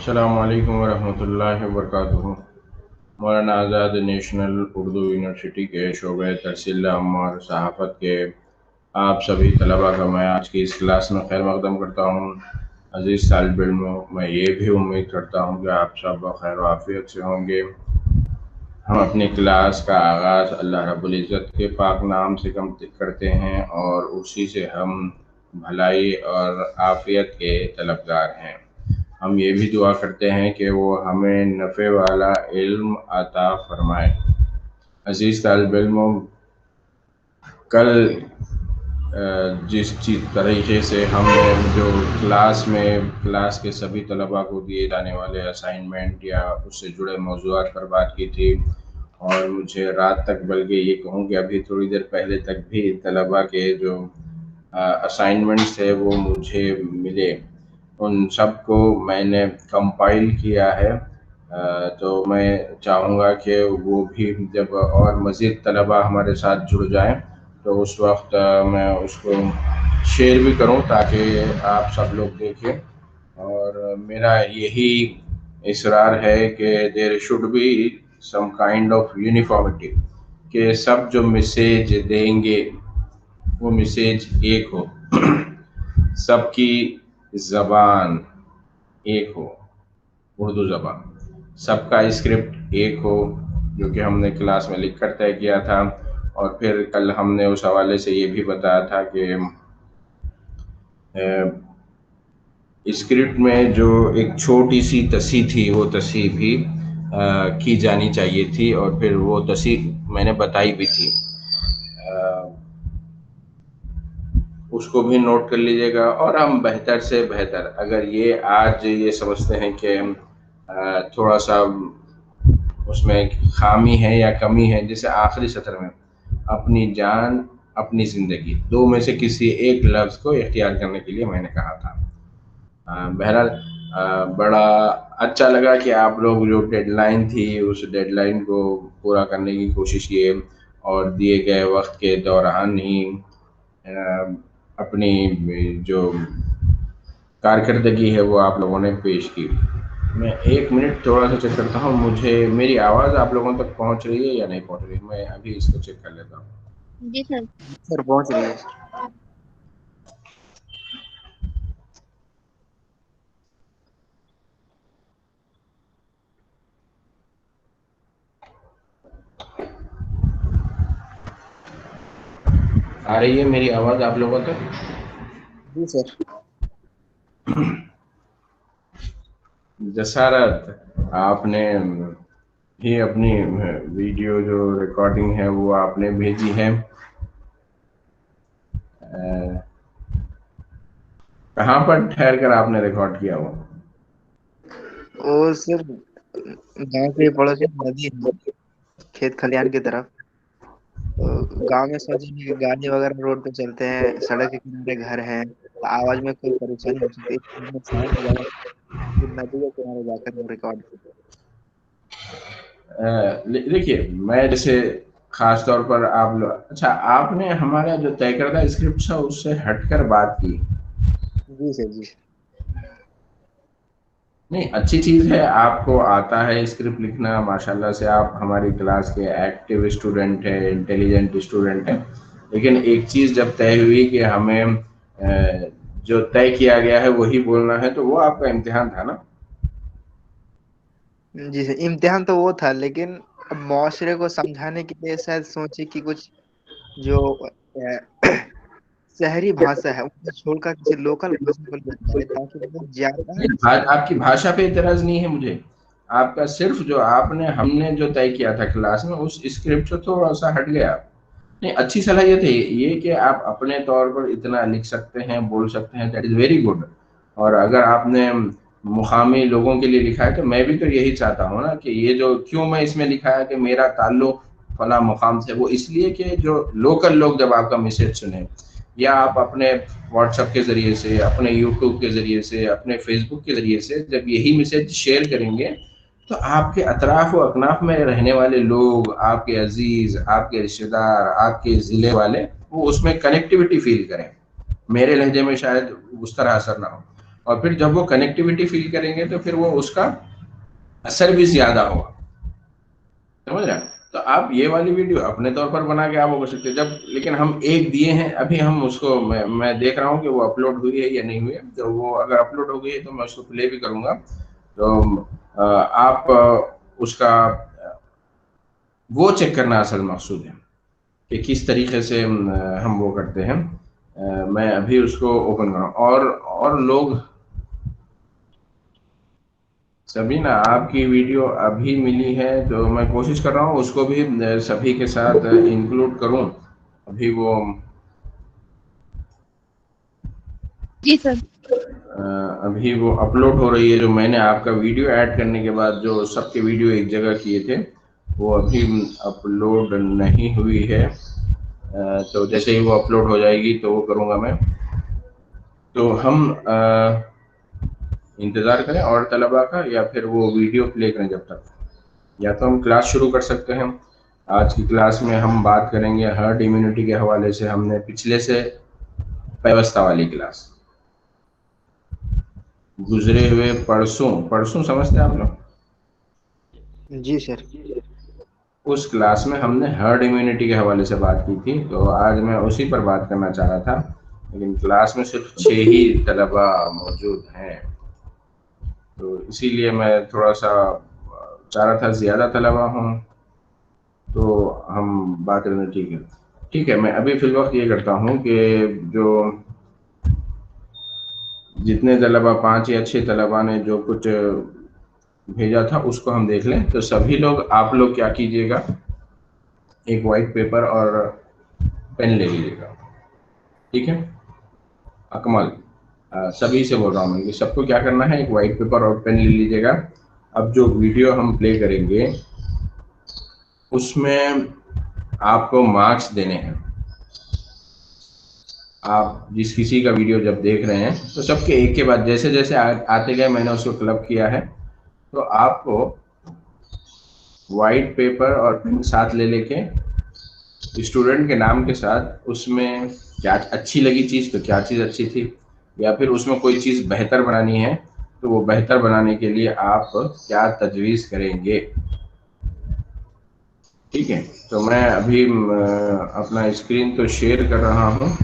السلام علیکم ورحمۃ اللہ وبرکاتہ۔ مولانا آزاد نیشنل اردو یونیورسٹی کے شعبہ ترسیل عام اور صحافت کے آپ سبھی طلباء کا میں آج کی اس کلاس میں خیر مقدم کرتا ہوں۔ عزیز طالب علموں، میں یہ بھی امید کرتا ہوں کہ آپ سب بخیر و عافیت سے ہوں گے۔ ہم اپنی کلاس کا آغاز اللہ رب العزت کے پاک نام سے کرتے ہیں اور اسی سے ہم بھلائی اور عافیت کے طلبگار ہیں۔ ہم یہ بھی دعا کرتے ہیں کہ وہ ہمیں نفع والا علم عطا فرمائے۔ عزیز طالب علموں، کل جس طریقے سے ہم نے جو کلاس کے سبھی طلباء کو دیے جانے والے اسائنمنٹ یا اس سے جڑے موضوعات پر بات کی تھی، اور مجھے رات تک، بلکہ یہ کہوں کہ ابھی تھوڑی دیر پہلے تک بھی طلباء کے جو اسائنمنٹس تھے وہ مجھے ملے، ان سب کو میں نے کمپائل کیا ہے۔ تو میں چاہوں گا کہ وہ بھی جب اور مزید طلباء ہمارے ساتھ جڑ جائیں تو اس وقت میں اس کو شیئر بھی کروں تاکہ آپ سب لوگ دیکھیں۔ اور میرا یہی اصرار ہے کہ there should be some kind of uniformity, کہ سب جو میسیج دیں گے وہ میسیج ایک ہو، سب کی زبان ایک ہو، اردو زبان، سب کا اسکرپٹ ایک ہو، جو کہ ہم نے کلاس میں لکھ کر طے کیا تھا۔ اور پھر کل ہم نے اس حوالے سے یہ بھی بتایا تھا کہ اسکرپٹ میں جو ایک چھوٹی سی تصحیح تھی وہ تصحیح بھی کی جانی چاہیے تھی، اور پھر وہ تصحیح میں نے بتائی بھی تھی۔ اس کو بھی نوٹ کر لیجیے گا۔ اور ہم بہتر سے بہتر، اگر یہ آج یہ سمجھتے ہیں کہ تھوڑا سا اس میں خامی ہے یا کمی ہے، جیسے آخری سطر میں اپنی جان اپنی زندگی، دو میں سے کسی ایک لفظ کو اختیار کرنے کے لیے میں نے کہا تھا۔ بہرحال بڑا اچھا لگا کہ آپ لوگ جو ڈیڈ لائن تھی اس ڈیڈ لائن کو پورا کرنے کی کوشش کیے، اور دیے گئے وقت کے دوران ہی اپنی جو کارکردگی ہے وہ آپ لوگوں نے پیش کی۔ میں ایک منٹ تھوڑا سا چیک کرتا ہوں، میری آواز آپ لوگوں تک پہنچ رہی ہے یا نہیں پہنچ رہی؟ میں ابھی اس کو چیک کر لیتا ہوں۔ جی سر۔ سر پہنچ رہی ہے۔ آ رہی ہے میری آواز آپ لوگوں تک؟ جی سر۔ جسارت، آپ نے ہی اپنی ویڈیو جو ریکارڈنگ ہے وہ آپ نے بھیجی ہے، کہاں پر ٹھہر کر آپ نے ریکارڈ کیا وہ؟ اور سر گاؤں کے پڑوس میں ندی ہے، کھیت کھلیان کی طرف۔ تو گاؤں میں سوچیں کہ گاڑی وغیرہ روڈ پہ چلتے ہیں، سڑک کے کنارے گھر ہیں، تو آواز میں کوئی پریشانی ہو سکتی ہے، ندی کے کنارے جا کر ریکارڈ کیا۔ دیکھیے، میں جیسے خاص طور پر اچھا، آپ نے ہمارا جو طے کردہ اسکرپٹ تھا اس سے ہٹ کر بات کی؟ جی سر جی۔ نہیں، اچھی چیز ہے، آپ کو آتا ہے اسکرپٹ لکھنا، ماشاءاللہ سے آپ ہماری کلاس کے ایکٹیو اسٹوڈنٹ ہیں، انٹیلیجنٹ اسٹوڈنٹ ہیں۔ لیکن ایک چیز جب طے ہوئی کہ ہمیں جو طے کیا گیا ہے وہی بولنا ہے، تو وہ آپ کا امتحان تھا نا؟ جی سر، امتحان تو وہ تھا، لیکن اب معاشرے کو سمجھانے کے لیے شاید سوچے کہ کچھ جو شہری بھاشا ہے اس کو چھوڑ کر کسی لوکل بھاشا کو لیا جائے تاکہ وہ زیادہ آپ کی بھاشا پہ اعتراض نہیں ہے مجھے، آپ کا صرف جو ہم نے جو طے کیا تھا کلاس میں اس اسکرپٹ سے تھوڑا سا ہٹ گیا۔ نہیں، اچھی صلاحیت ہے یہ کہ آپ اپنے طور پر اتنا لکھ سکتے ہیں، بول سکتے ہیں، دیٹ از ویری گڈ۔ اور اگر آپ نے مقامی لوگوں کے لیے لکھا ہے تو میں بھی تو یہی چاہتا ہوں نا، کہ یہ جو کیوں میں اس میں لکھا ہے کہ میرا تعلق فلاں مقام سے، وہ اس لیے کہ جو لوکل لوگ جب آپ کا میسج سنیں، یا آپ اپنے واٹس ایپ کے ذریعے سے، اپنے یوٹیوب کے ذریعے سے، اپنے فیس بک کے ذریعے سے جب یہی میسج شیئر کریں گے تو آپ کے اطراف و اکناف میں رہنے والے لوگ، آپ کے عزیز، آپ کے رشتہ دار، آپ کے ضلع والے، وہ اس میں کنیکٹیوٹی فیل کریں۔ میرے لہجے میں شاید اس طرح اثر نہ ہو۔ اور پھر جب وہ کنیکٹیوٹی فیل کریں گے تو پھر وہ اس کا اثر بھی زیادہ ہوگا. سمجھ رہے ہیں؟ تو آپ یہ والی ویڈیو اپنے طور پر بنا کے آپ وہ کر سکتے ہیں. جب لیکن ہم ایک دیے ہیں ابھی، ہم اس کو میں دیکھ رہا ہوں کہ وہ اپلوڈ ہوئی ہے یا نہیں ہوئی ہے. تو وہ اگر اپلوڈ ہو گئی ہے تو میں اس کو پلے بھی کروں گا. تو آپ اس کا وہ چیک کرنا اصل مقصود ہے کہ کس طریقے سے ہم وہ کرتے ہیں. میں ابھی اس کو اوپن کر رہا ہوں. اور لوگ سبھی آپ کی ویڈیو ابھی ملی ہے تو میں کوشش کر رہا ہوں اس کو بھی سبھی کے ساتھ انکلوڈ کروں. ابھی وہ جی سر. ابھی وہ اپلوڈ ہو رہی ہے. جو میں نے آپ کا ویڈیو ایڈ کرنے کے بعد جو سب کے ویڈیو ایک جگہ کیے تھے وہ ابھی اپلوڈ نہیں ہوئی ہے. تو جیسے ہی وہ اپلوڈ ہو جائے گی تو وہ کروں گا میں. تو ہم انتظار کریں اور طلباء کا، یا پھر وہ ویڈیو پلے کریں جب تک. یا تو ہم کلاس شروع کر سکتے ہیں. آج کی کلاس میں ہم بات کریں گے ہرڈ امیونٹی کے حوالے سے. ہم نے پچھلے سے پیوستہ والی کلاس گزرے ہوئے پرسوں سمجھتے ہیں آپ لوگ؟ جی سر. اس کلاس میں ہم نے ہرڈ امیونٹی کے حوالے سے بات کی تھی. تو آج میں اسی پر بات کرنا چاہ رہا تھا، لیکن کلاس میں صرف 6 ہی طلباء موجود ہیں. تو اسی لیے میں تھوڑا سا چاہ رہا تھا زیادہ طلباء ہوں تو ہم بات کریں. ٹھیک ہے. میں ابھی فی الوقت یہ کرتا ہوں کہ جو جتنے طلباء 5 یا 6 طلباء نے جو کچھ بھیجا تھا اس کو ہم دیکھ لیں. تو سبھی لوگ آپ لوگ کیا کیجیے گا، ایک وائٹ پیپر اور پین لے لیجیے گا. ٹھیک ہے اکمل، سبھی سے بول رہا ہوں کہ سب کو کیا کرنا ہے، ایک وائٹ پیپر اور پین لے لیجیے گا. اب جو ویڈیو ہم پلے کریں گے اس میں آپ کو مارکس دینے ہیں. آپ جس کسی کا ویڈیو جب دیکھ رہے ہیں تو سب کے ایک کے بعد جیسے جیسے آتے گئے میں نے اس کو کلب کیا ہے. تو آپ کو وائٹ پیپر اور پین ساتھ لے کے اسٹوڈنٹ کے نام کے ساتھ اس میں کیا اچھی لگی چیز تو کیا چیز اچھی تھی، یا پھر اس میں کوئی چیز بہتر بنانی ہے تو وہ بہتر بنانے کے لیے آپ کیا تجویز کریں گے. ٹھیک ہے. تو میں ابھی اپنا اسکرین تو شیئر کر رہا ہوں.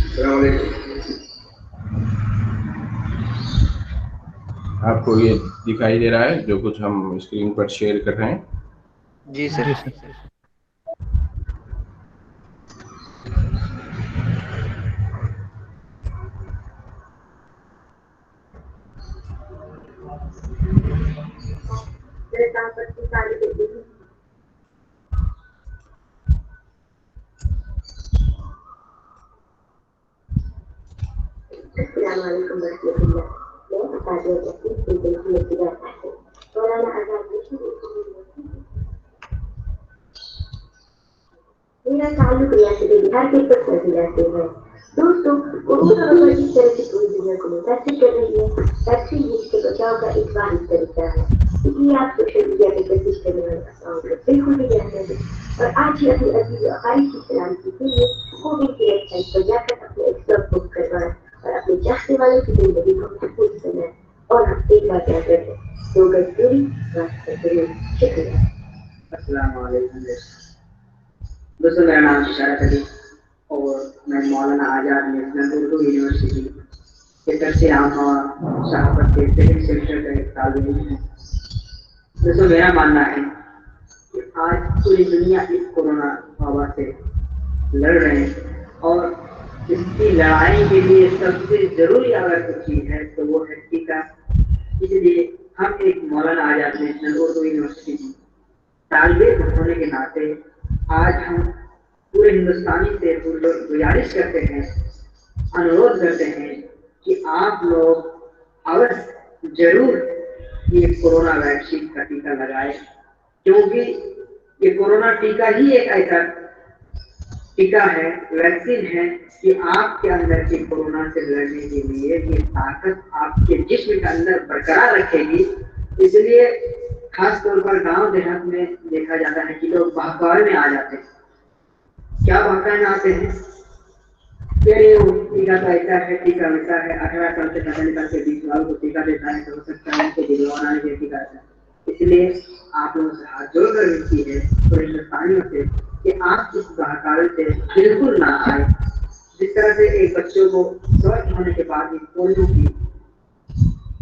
السلام علیکم. آپ کو یہ دکھائی دے رہا ہے جو کچھ ہم اسکرین پر شیئر کر رہے ہیں؟ جی سر. السلام علیکم ورحمۃ اللہ. میرا تعلق ریاست بہار کے سب علاقے ہے. دوستوں کورونا وبا کی طرح سے پوری دنیا کو متاثر کر رہی ہے. ویکسین اس کے بچاؤ کا ایک واحد طریقہ ہے. اس لیے آپ سوشل میڈیا پہ کوشش کرنے والے اکاؤنٹ کو بالکل بھی جانتے ہیں. اور آج ہی اپنی عزیز و اقارب کی سلامتی کے لیے کووڈ کی ویب سائٹ پر جا کر اپنے ایکسپرٹ بک کروائیں اور اپنے چاہنے والوں کی زندگی کو محفوظ بنائیں. اور ہم ایک بار کیا کرتے ہیں 2 گز دوری ضرور. شکریہ. السلام علیکم. دوستوں میرا نام ششارت علی اور میں مولانا آزاد نیشنل اردو یونیورسٹی کے ترسیل عام اور صحافت کے سیکنڈ سیمسٹر کا ایک طالب علم ہوں. دوستوں میرا ماننا ہے کہ آج پوری دنیا اس کورونا وبا سے لڑ رہے ہیں اور اس کی لڑائی کے لیے سب سے ضروری اگر کچھ چیز ہے تو وہ ہے ٹیکہ. اس لیے ہم ایک مولانا آزاد نیشنل اردو یونیورسٹی طالب علم ہونے کے ناطے آج ہم پورے ہندوستانی سے گزارش کرتے ہیں، انورودھ کرتے ہیں کہ آپ لوگ اور ضرور یہ کورونا ویکسین کا ٹیکہ لگائیں. کیونکہ یہ کورونا ٹیکہ ہی ایک ایسا ٹیکہ ہے، ویکسین ہے کہ آپ کے اندر کے کورونا سے لڑنے کے لیے یہ طاقت آپ کے جسم کے اندر برقرار رکھے گی. اس لیے خاص طور پر گاؤں دیہات میں دیکھا جاتا ہے کہ لوگ بہکاوے میں آ جاتے ہیں۔ کیا بہکاوے میں آتے ہیں؟ ٹیکا تو ایسا ہے، ٹیکا ویسا ہے، 18 سال سے پتہ نکل کے 20 سال کو ٹیکا دیتا ہے تو ہو سکتا ہے کہ دلوان آنے کے ٹیکا ہے۔ اس لیے آپ لوگوں سے ہاتھ جوڑ کر ملتی ہے اور ہندوستانیوں سے کہ آپ اس بہکاوے سے بالکل نہ آئے۔ جس طرح سے ایک بچوں کو سوچ ہونے کے بعد ہی پولیو کی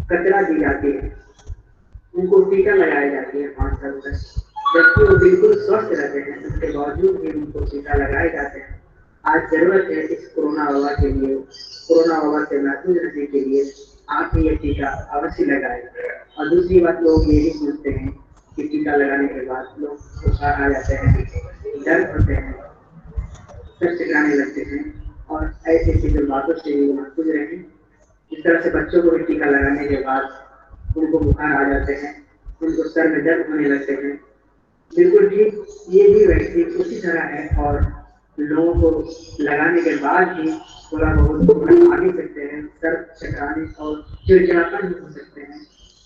کچرا دی جاتی ہے، ان کو ٹیکا لگائی جاتی ہے 5 سال تک، جبکہ وہ بالکل سوستھ رہتے ہیں، اس کے باوجود بھی ان کو ٹیکا لگائے جاتے ہیں۔ آج ضرورت ہے اس کورونا وبا کے لیے، کورونا وبا سے محفوظ رہنے کے لیے آپ یہ ٹیکا اوشیہ لگائیں۔ اور دوسری بات، لوگ یہ بھی سوچتے ہیں کہ ٹیکا لگانے کے بعد لوگ بخار آ جاتے ہیں، درد ہوتے ہیں، سر چکرانے لگتے ہیں، اور ایسی ایسی باتوں سے محفوظ رہیں۔ اس طرح سے بچوں کو بھی ٹیکا لگانے کے بعد ان کو بخار آ جاتے ہیں، ان کو سر میں درد ہونے لگتے ہیں، بالکل ٹھیک یہ بھی ویکسین اسی طرح ہے، اور لوگوں کو لگانے کے بعد بھی تھوڑا بہت آ بھی سکتے ہیں، سر چکرانے اور چڑچڑاپن بھی ہو سکتے ہیں،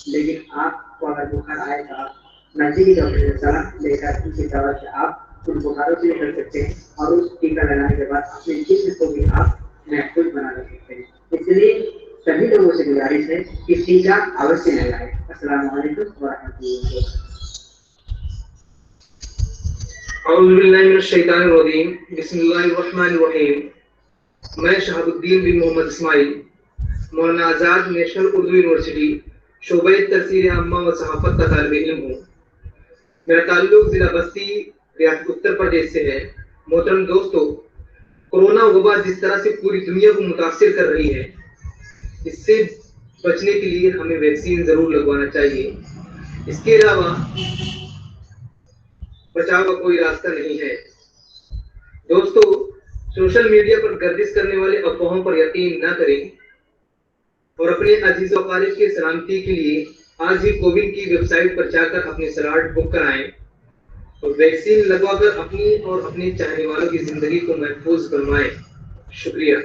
لیکن آپ کو اگر بخار آئے گا نزدیکی ڈاکٹر سے صلاح لے کر ان کی دوا سے آپ ان بخاروں سے نکل سکتے ہیں، اور اس ٹیکا لگانے کے بعد اپنے جسم کو بھی آپ محفوظ بنا سکتے ہیں۔ اس لیے سبھی لوگوں سے گزارش ہے کہ ٹیکا اوشیہ لگائیں۔ السلام علیکم ورحمۃ اللہ وبرکاتہ۔ اعوذ باللہ من الشیطان الرجیم، بسم اللہ الرحمن الرحیم۔ میں شہاب الدین بن محمد اسماعیل، مولانا آزاد نیشنل اردو یونیورسٹی شعبہ تفسیر عامہ و صحافت کا طالب علم ہوں۔ میرا تعلق ضلع بستی ریاست اتر پردیش سے ہے۔ محترم دوستو، کورونا وبا جس طرح سے پوری دنیا کو متاثر کر رہی ہے، اس سے بچنے کے لیے ہمیں ویکسین ضرور لگوانا چاہیے۔ اس کے علاوہ بچاؤ کا کوئی راستہ نہیں ہے۔ دوستو، سوشل میڈیا پر گردش کرنے والے افواہوں پر یقین نہ کریں، اور اپنے عزیز و اقارب کی سلامتی کے لیے آج ہی کووڈ کی ویب سائٹ پر جا کر اپنے سلاٹ بک کرائیں اور ویکسین لگوا کر اپنی اور اپنے چاہنے والوں کی زندگی کو محفوظ بنوائیں۔ شکریہ۔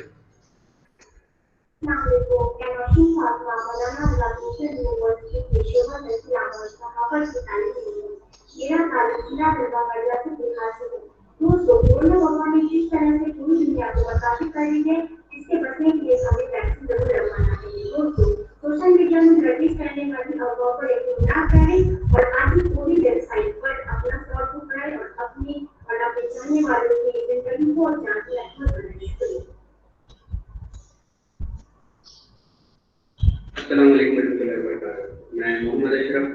السلام علیکم، میں روشن فاطمہ مولانا آزاد نیشنل یونیورسٹی کی شعبہ تفسیر عامہ و صحافت کی طالب علم ہوں۔ میرا تعلق ضلع دربھنگہ ریاست بہار سے ہے۔ دوستو، کورونا وبا نے جس طرح سے پوری دنیا کو متاثر کری ہے، اس سے بچنے کے لیے ہمیں ویکسین ضرور لگوانا چاہیے۔ دوستو، سوشل میڈیا میں گردش کرنے والی افواہوں پر یقین نہ کریں، اور آج ہی پوری ویب سائٹ پر اپنا سلاٹ بک کرائیں اور اپنے چاہنے والوں کی زندگی کو اور جان کو محفوظ بنائیں۔ شکریہ۔ السلام علیکم ورحمۃ اللہ وبرکاتہ۔ میں محمد اشرف،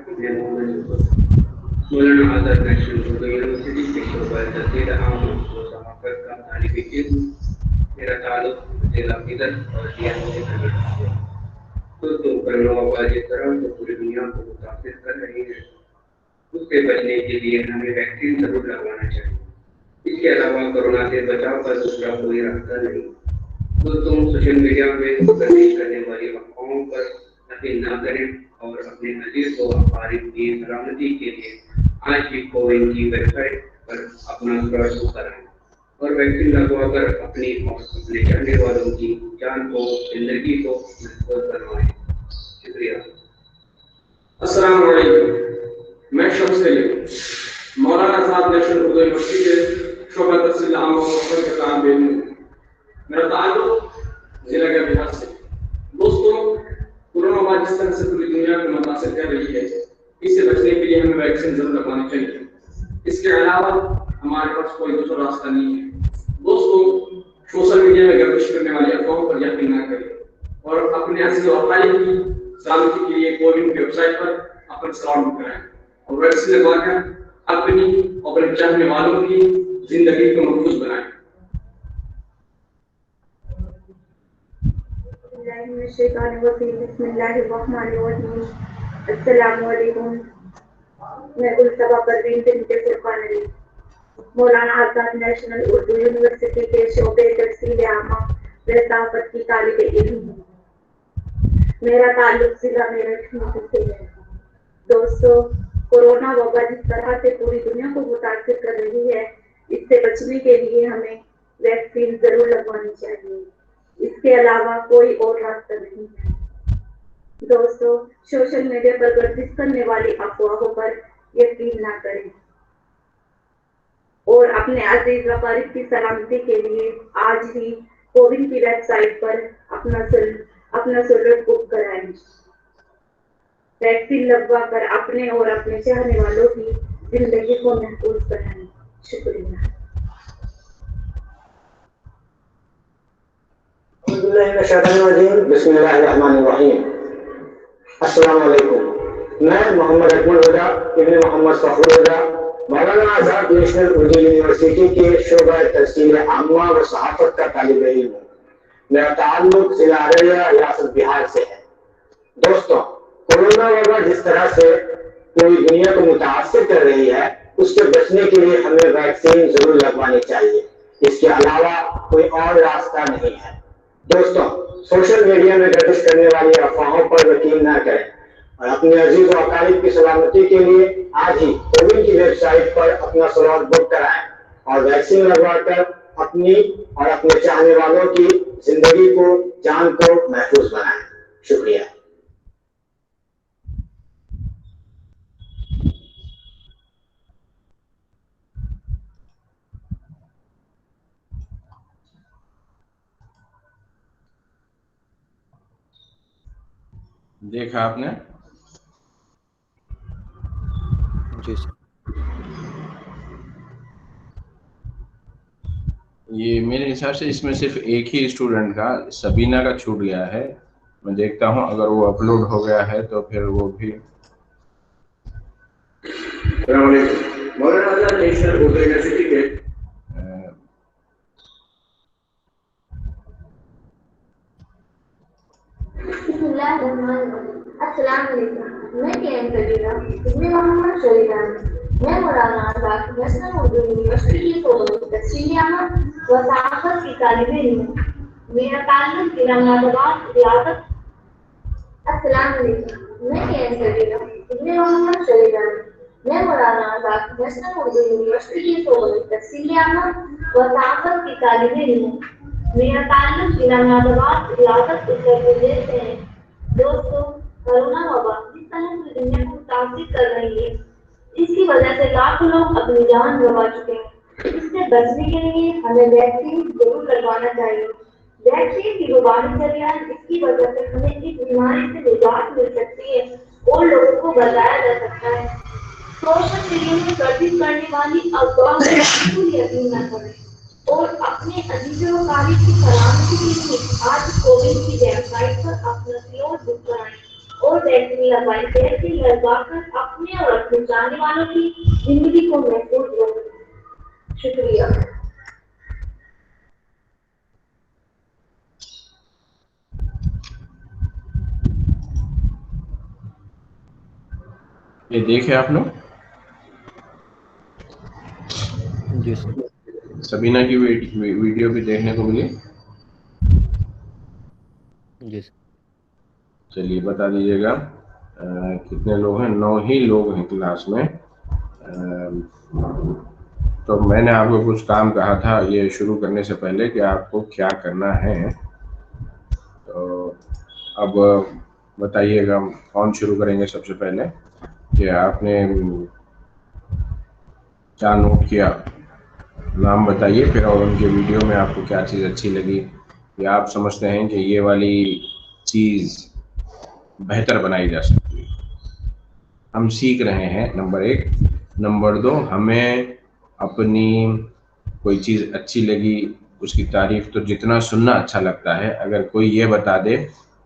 مولانا آزاد نیشنل اردو یونیورسٹی کے شعبہ تفسیر عامہ و صحافت کا طالب علم۔ میرا تعلق ضلع بیدر اور ریاست سے ہے۔ دوستوں، کورونا وبا جس طرح سے پوری دنیا کو متاثر کر رہی ہے، اس سے بچنے کے لیے ہمیں ویکسین ضرور لگوانا چاہیے۔ اس کے علاوہ کورونا سے بچاؤ کا دوسرا کوئی راستہ نہیں۔ دوستوں، سوشل میڈیا میں گردش کرنے والی افواہوں پر یقین نہ کریں، اور اپنے عزیز و اقارب کی سلامتی کے لیے آج ہی کووڈ کی ویب سائٹ پر اپنا سلاٹ بک کرائیں اور ویکسین لگوا کر اپنی اور اپنے چاہنے والوں کی جان کو، زندگی کو محفوظ بنوائیں۔ شکریہ۔ السلام علیکم، میں شمس علی، مولانا آزاد نیشنل اردو یونیورسٹی کے شعبہ تفسیر عامہ و صحافت کا طالب علم ہوں۔ میرا تعلق ضلع کا بہار سے۔ دوستوں، کورونا وبا جس طرح سے پوری دنیا کو متاثر کر رہی ہے، اس سے بچنے کے لیے ہمیں ویکسین ضرور لگوانی چاہیے۔ اس کے علاوہ ہمارے پاس کوئی دوسرا راستہ نہیں ہے۔ دوستوں، سوشل میڈیا میں گردش کرنے والے افواہوں پر یقین نہ کریں، اور اپنے عزیز و اقارب کی سلامتی کے لیے کووڈ کی ویب سائٹ پر اپنا سلاٹ بک کرائیں اور ویکسین لگوا کر اپنی اور اپنے چاہنے والوں کی زندگی کو محفوظ بنائیں۔ بسم اللہ الرحمن الرحیم۔ السلام علیکم، میں التبا پروین بنت فرقان علی، مولانا آزاد نیشنل اردو یونیورسٹی کے شعبے تفسیر عامہ و صحافت کی طالب علم ہوں۔ میرا تعلق ضلع میرٹھ سے ہے۔ دوستو، کورونا وبا جس طرح سے پوری دنیا کو متاثر کر رہی ہے، اس سے بچنے کے لیے ہمیں ویکسین ضرور لگوانی چاہیے۔ اس کے علاوہ کوئی اور راستہ نہیں ہے۔ दोस्तों, सोशल मीडिया पर गर्दिश करने वाली अफवाहों पर यकीन न करें और अपने अजीज वकारिब की सलामती के लिए आज ही कोविन की वेबसाइट पर अपना सहूलत बुक कराएं। वैक्सीन लगवा कर अपने और अपने चाहने वालों की जिंदगी को महफूज बनाएं। शुक्रिया। बिस्मिल्लाहिर्रहमानिर्रहीम। अस्सलाम वालेकुम। मैं मोहम्मद अकमल रजा इब्न मोहम्मद फखरुल रजा मौलाना आजाद नेशनल उर्दू यूनिवर्सिटी के शोबा तहसील आमवा व सहाफत का तालिब इल्म हूँ। मेरा ताल्लुक जिला अररिया रियासत बिहार से है। दोस्तों, कोरोना वबा जिस तरह से पूरी दुनिया को मुतासर कर रही है, उससे बचने के लिए हमें वैक्सीन जरूर लगवानी चाहिए। इसके अलावा कोई और रास्ता नहीं है। दोस्तों, सोशल मीडिया में गर्दिश करने वाली अफवाहों पर यकीन न करें और अपने अजीज और अकारीब की सलामती के लिए आज ही कोविन की वेबसाइट पर अपना स्लॉट बुक कराएं और वैक्सीन लगवाकर अपनी और अपने चाहने वालों की जिंदगी को, जान को महफूज बनाएं। शुक्रिया। देखा आपने? जी सर। ये मेरे हिसाब से इसमें सिर्फ एक ही स्टूडेंट का, सबीना का छूट गया है। मैं देखता हूँ, अगर वो अपलोड हो गया है तो फिर वो भी। मौलाना आजाद नेशनल उर्दू यूनिवर्सिटी के अस्सलाम वालेकुम। मैं केएम कबीरा इब्न मोहम्मद शरीदान। मैं मौलाना आजाद नेशनल उर्दू यूनिवर्सिटी की तहसीलियामा व सहाफत की तालिब इल्म हूँ। मेरा ताल्लुक जिला मुरादाबाद रियासत। अस्सलाम वालेकुम। मैं केएम कबीरा इब्न मोहम्मद शरीदान। मैं मौलाना आजाद नेशनल उर्दू यूनिवर्सिटी की तहसीलियामा व सहाफत की तालिब इल्म हूँ। मेरा ताल्लुक जिला मुरादाबाद रियासत उत्तर प्रदेश से है। दोस्तों, कोरोना वबा जिस तरह से दुनिया को मुतासिर कर रही है, इसकी वजह से लाखों लोग अपनी जान गंवा चुके हैं। इससे बचने के लिए हमें वैक्सीन जरूर लगवाना चाहिए। वैक्सीन की गुबारी जरियान इसकी वजह से हमें इस बीमारी से निजात मिल सकती है और लोगों को बचाया जा सकता है। सोशल मीडिया में गर्दिश करने वाली अफवाह पर बिल्कुल यकीन न करें और अपने अजीजों वकारीब की सलामती के लिए आज कोविन की वेबसाइट पर अपना स्लॉट बुक कराएं और वैक्सीन लगवाएं। वैक्सीन लगवाकर अपने और अपने चाहने वालों की जिंदगी को महफूज रखें। शुक्रिया। ये देखे आप लोग? जी सर। सबीना की वीडियो भी देखने को मिली? जी सर। चलिए बता दीजिएगा कितने लोग हैं? 9 ही लोग हैं क्लास में। तो मैंने आपको कुछ काम कहा था ये शुरू करने से पहले कि आपको क्या करना है, तो अब बताइएगा कौन शुरू करेंगे। सबसे पहले कि आपने क्या नोट किया, नाम बताइए, फिर और उनके वीडियो में आपको क्या चीज़ अच्छी लगी या आप समझते हैं कि ये वाली चीज़ बेहतर बनाई जा सकती है। हम सीख रहे हैं, नंबर 1। नंबर 2, हमें अपनी कोई चीज़ अच्छी लगी उसकी तारीफ़ तो जितना सुनना अच्छा लगता है, अगर कोई ये बता दे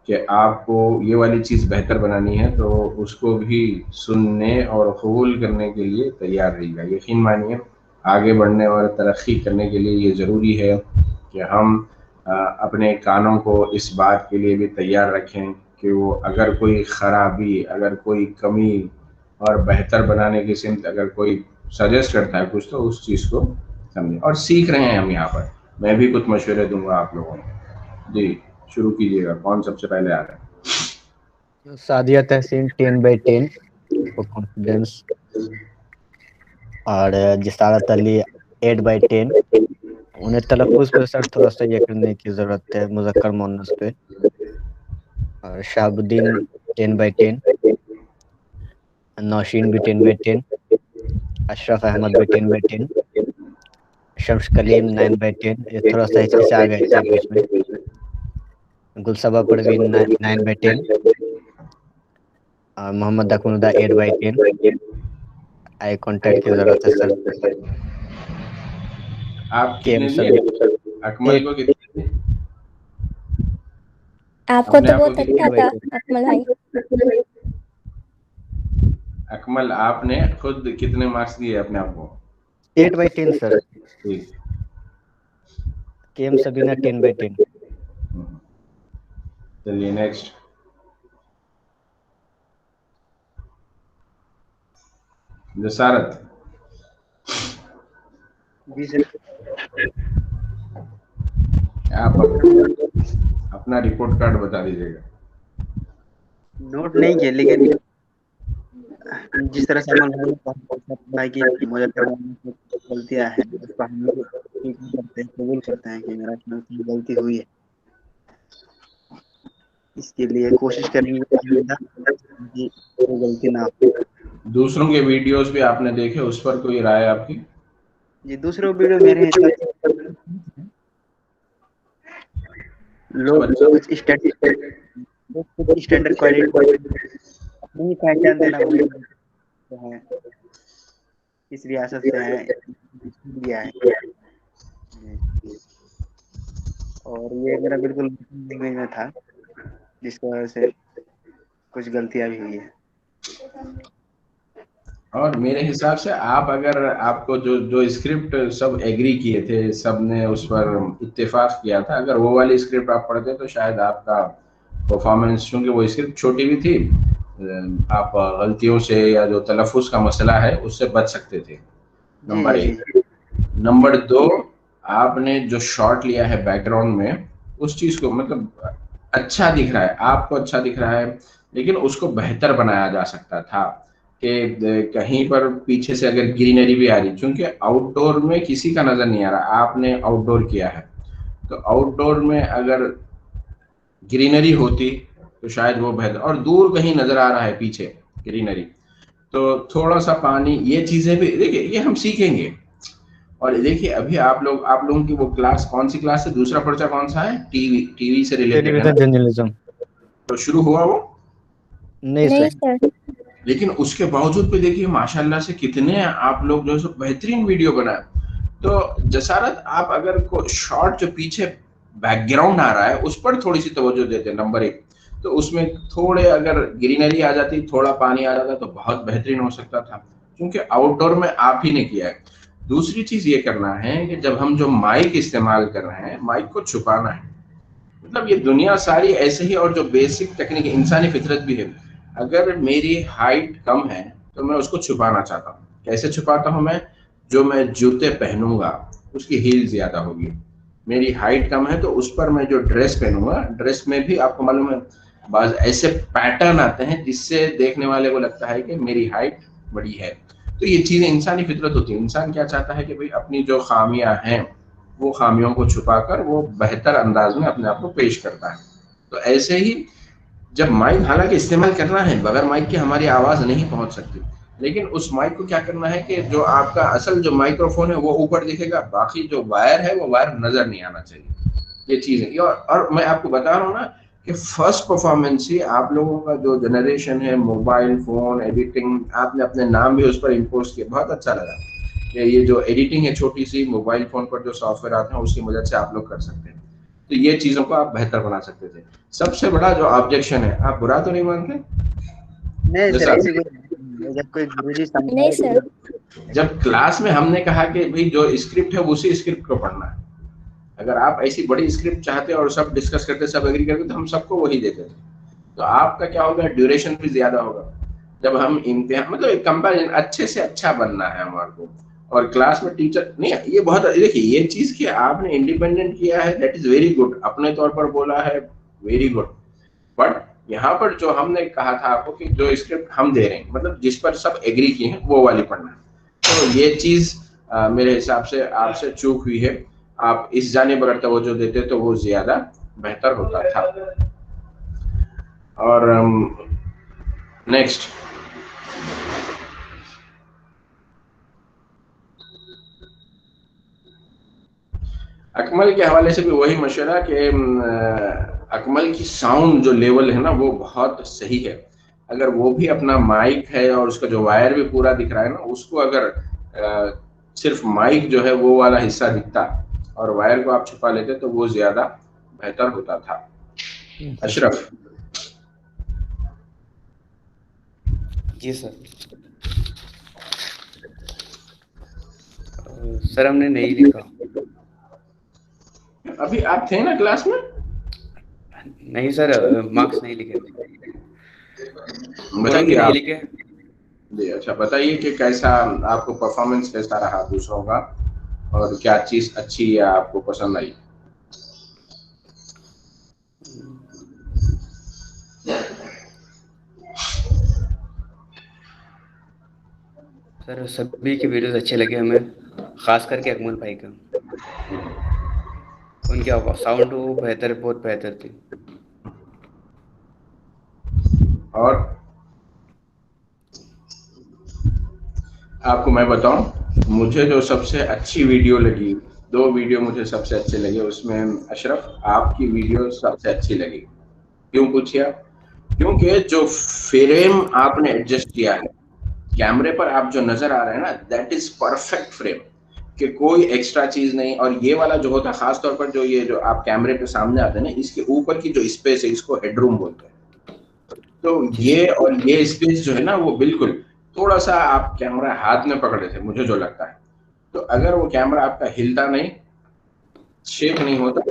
कि आपको ये वाली चीज़ बेहतर बनानी है तो उसको भी सुनने और कबूल करने के लिए तैयार रहिएगा। यकीन मानिए, आगे बढ़ने और तरक्की करने के लिए ये ज़रूरी है कि हम अपने कानों को इस बात के लिए भी तैयार रखें कि वो अगर कोई ख़राबी, अगर कोई कमी और बेहतर बनाने की सिमत अगर कोई सजेस्ट करता है कुछ, तो उस चीज़ को समझें। और सीख रहे हैं हम यहाँ पर, मैं भी कुछ मशवरे दूंगा आप लोगों को। जी शुरू कीजिएगा, कौन सबसे पहले आ रहा है? सादिया तहसीन 10/10 फॉर कॉन्फिडेंस, और जिसारत अली 8/10। उन्हें तलफ़ुज़ पे सर थोड़ा सा ये करने की ज़रूरत है, मुज़क्कर मुअन्नस पे। और शाहबुद्दीन 10/10, नौशीन भी 10/10, अशरफ अहमद भी 10/10, शम्स कलीम 9/10, ये थोड़ा सा हिचकिचा आ गए थे बीच में, गुलसबा परवीन 9/10, और मोहम्मद अकमलुदा 8/10। आई कांटेक्ट की जरूरत है सर। आप कितने दिए अकमल को? कितने? आपको तो बहुत अच्छा था अकमल भाई। अकमल आपने खुद कितने मार्क्स दिए अपने आप को? 8/10 सर। ठीक। केम सबीना 10/10। चलिए नेक्स्ट। जसारत। जी सर। आप अपना रिपोर्ट कार्ड बता दीजिएगा। नोट नहीं किया, लेकिन जिस तरह से भाई की मुझे गलतियां हैं उसको हम लोग ठीक करते हैं, कबूल करते हैं कि मेरा गलती हुई है। इसके लिए कोशिश करेंगे कि कोई गलती ना हो। दूसरों के वीडियोस भी आपने देखे, उस पर कोई राय आपकी? जी दूसरों वीडियो मेरे हिसाब से लोग स्टैंडर्ड क्वालिटी अपनी पहचान देना है, इस रियासत से है दिया है, और ये मेरा बिल्कुल में था जिसकी वजह से कुछ गलतियां भी हुई है। और मेरे हिसाब से आप अगर आपको जो स्क्रिप्ट सब एग्री किए थे, सब ने उस पर इत्तेफाक किया था, अगर वो वाली स्क्रिप्ट आप पढ़ते तो शायद आपका परफॉर्मेंस, चूंकि वो स्क्रिप्ट छोटी भी थी, आप गलतियों से या जो तलफ़ुज़ का मसला है उससे बच सकते थे। नंबर 1। नंबर 2, आपने जो शॉट लिया है बैकग्राउंड में, उस चीज़ को मतलब अच्छा दिख रहा है, आपको अच्छा दिख रहा है, लेकिन उसको बेहतर बनाया जा सकता था कि कहीं पर पीछे से अगर ग्रीनरी भी आ रही, क्योंकि आउटडोर में किसी का नज़र नहीं आ रहा, आपने आउटडोर किया है, तो आउटडोर में अगर ग्रीनरी होती तो शायद वो बेहतर, और दूर कहीं नज़र आ रहा है पीछे ग्रीनरी, तो थोड़ा सा पानी, ये चीज़ें भी देखिए, ये हम सीखेंगे। और देखिए अभी आप लोगों की वो क्लास कौन सी क्लास है? दूसरा पर्चा कौन सा है? टीवी से रिलेटेड है, जर्नलिज्म। तो शुरू हुआ वो? नहीं सर। लेकिन उसके बावजूद भी देखिए माशाल्लाह से कितने आप लोग जो है बेहतरीन वीडियो बनाए। तो जसारत, आप अगर को शॉर्ट जो पीछे बैकग्राउंड आ रहा है उस पर थोड़ी सी तवज्जो देते, नंबर 1, तो उसमें थोड़े अगर ग्रीनरी आ जाती, थोड़ा पानी आ जाता तो बहुत बेहतरीन हो सकता था, क्योंकि आउटडोर में आप ही ने किया है। दूसरी चीज ये करना है कि जब हम जो माइक इस्तेमाल कर रहे हैं, माइक को छुपाना है। मतलब ये दुनिया सारी ऐसे ही, और जो बेसिक टेक्निक इंसानी फितरत भी है, अगर मेरी हाइट कम है तो मैं उसको छुपाना चाहता हूँ। कैसे छुपाता हूँ मैं? जो मैं जूते पहनूंगा उसकी हील ज्यादा होगी। मेरी हाइट कम है तो उस पर मैं जो ड्रेस पहनूंगा, ड्रेस में भी आपको मालूम है बाज ऐसे पैटर्न आते हैं जिससे देखने वाले को लगता है कि मेरी हाइट बड़ी है। तो ये चीजें इंसानी फितरत होती है। इंसान क्या चाहता है कि भाई अपनी जो खामियां हैं वो खामियों को छुपाकर वो बेहतर अंदाज में अपने आप को पेश करता है। तो ऐसे ही जब माइक, हालांकि इस्तेमाल करना है, बगैर माइक के हमारी आवाज़ नहीं पहुंच सकती, लेकिन उस माइक को क्या करना है कि जो आपका असल जो माइक्रोफोन है वो ऊपर दिखेगा, बाकी जो वायर है वो वायर नज़र नहीं आना चाहिए। ये चीज़ है। और मैं आपको बता रहा हूँ ना कि फर्स्ट परफॉर्मेंस ही आप लोगों का जो जनरेशन है, मोबाइल फ़ोन एडिटिंग, आपने अपने नाम भी उस पर इम्पोज किए, बहुत अच्छा लगा कि ये जो एडिटिंग है छोटी सी, मोबाइल फ़ोन पर जो सॉफ्टवेयर आते हैं उसकी मदद से आप लोग कर सकते हैं। तो ये चीज़ों को आप बेहतर बना सकते थे। सबसे बड़ा जो ऑब्जेक्शन है, आप बुरा तो नहीं मानते? नहीं सर, ऐसी जब कोई गुरुजी नहीं सर, जब क्लास में हमने कहा कि भाई जो स्क्रिप्ट है उसी स्क्रिप्ट को पढ़ना है, अगर आप ऐसी बड़ी स्क्रिप्ट चाहते और सब डिस्कस करते, सब एग्री करते, तो हम सबको वही देते थे। तो आपका क्या होगा, ड्यूरेशन भी ज्यादा होगा। जब हम इम्तिहान, मतलब एक कंपैरिजन, अच्छे से अच्छा बनना है हमारे को, और क्लास में टीचर नहीं, ये बहुत, देखिए ये चीज कि आपने इंडिपेंडेंट किया है, दैट इज वेरी गुड, अपने तौर पर बोला है, वेरी गुड। बट यहाँ पर जो हमने कहा था आपको कि जो स्क्रिप्ट हम दे रहे हैं, मतलब जिस पर सब एग्री किए हैं, वो वाली पढ़ना है। तो ये चीज मेरे हिसाब से आपसे चूक हुई है। आप इस जानिब अगर तवज्जो देते तो वो ज्यादा बेहतर होता था। और नेक्स्ट, अकमल के हवाले से भी वही मशवरा कि अकमल की साउंड जो लेवल है ना वो बहुत सही है। अगर वो भी अपना माइक है और उसका जो वायर भी पूरा दिख रहा है ना, उसको अगर सिर्फ माइक जो है वो वाला हिस्सा दिखता और वायर को आप छुपा लेते तो वो ज्यादा बेहतर होता था। अशरफ। जी सर। सर हमने नहीं लिखा। अभी आप थे ना क्लास में? नहीं सर, मार्क्स नहीं लिखे। बताइए आप। लिखे। जी अच्छा, बताइए कि कैसा आपको परफॉर्मेंस कैसा रहा दूसरों का और क्या चीज अच्छी या आपको पसंद आई? सर सभी के वीडियोस अच्छे लगे हमें, खास करके अकमल भाई का। उनकी साउंड बेहतर, बहुत बेहतर थी। और आपको मैं बताऊं, मुझे जो सबसे अच्छी वीडियो लगी, 2 वीडियो मुझे सबसे अच्छे लगे, उसमें अशरफ आपकी वीडियो सबसे अच्छी लगी। क्यों पूछिए आप? क्योंकि जो फ्रेम आपने एडजस्ट किया है, कैमरे पर आप जो नजर आ रहे हैं ना, दैट इज परफेक्ट फ्रेम, कि कोई एक्स्ट्रा चीज नहीं। और ये वाला जो होता है, खास तौर पर जो ये जो आप कैमरे पे सामने आते हैं ना, इसके ऊपर की जो स्पेस है इसको हेडरूम बोलते हैं। तो ये और ये स्पेस जो है ना, वो बिल्कुल थोड़ा सा आप कैमरा हाथ में पकड़े थे मुझे जो लगता है, तो अगर वो कैमरा आपका हिलता नहीं, शेक नहीं होता,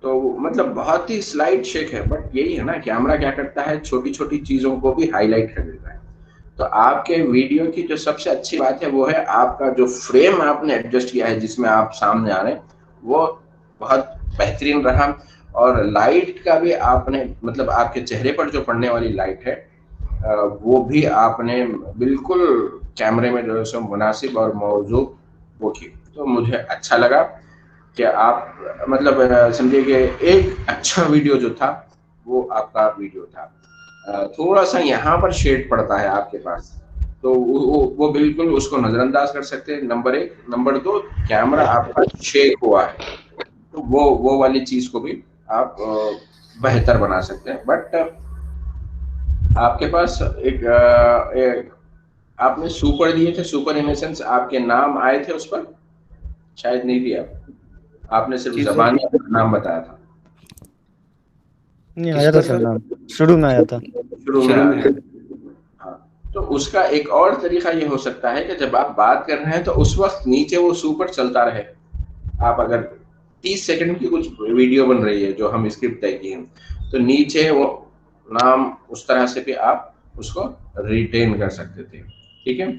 तो मतलब बहुत ही स्लाइट शेक है, बट यही है ना, कैमरा क्या करता है, छोटी छोटी चीजों को भी हाईलाइट कर देता है। तो आपके वीडियो की जो सबसे अच्छी बात है वो है आपका जो फ्रेम आपने एडजस्ट किया है जिसमें आप सामने आ रहे हैं, वो बहुत बेहतरीन रहा। और लाइट का भी आपने, मतलब आपके चेहरे पर जो पड़ने वाली लाइट है वो भी आपने बिल्कुल कैमरे में जो है सो मुनासिब और मौजू वो की। तो मुझे अच्छा लगा कि आप मतलब समझिए कि एक अच्छा वीडियो जो था वो आपका वीडियो था। थोड़ा सा यहाँ पर शेड पड़ता है आपके पास, तो वो बिल्कुल उसको नजरअंदाज कर सकते हैं, नंबर 1। नंबर 2, कैमरा आपका शेक हुआ है, तो वो वाली चीज को भी आप बेहतर बना सकते हैं। बट आपके पास एक आपने सुपर दिए थे, सुपर इन सेंस आपके नाम आए थे उस पर? शायद नहीं दिया, आपने सिर्फ ज़बानी नाम बताया था। नहीं आया था सर नाम, शुरू में आया था। शुरू में आया था। हाँ, तो उसका एक और तरीका ये हो सकता है कि जब आप बात कर रहे हैं तो उस वक्त नीचे वो सुपर चलता रहे। आप अगर 30 सेकंड की कुछ वीडियो बन रही है जो हम स्क्रिप्ट तय की है, तो नीचे वो नाम उस तरह से भी आप उसको रिटेन कर सकते थे। ठीक है,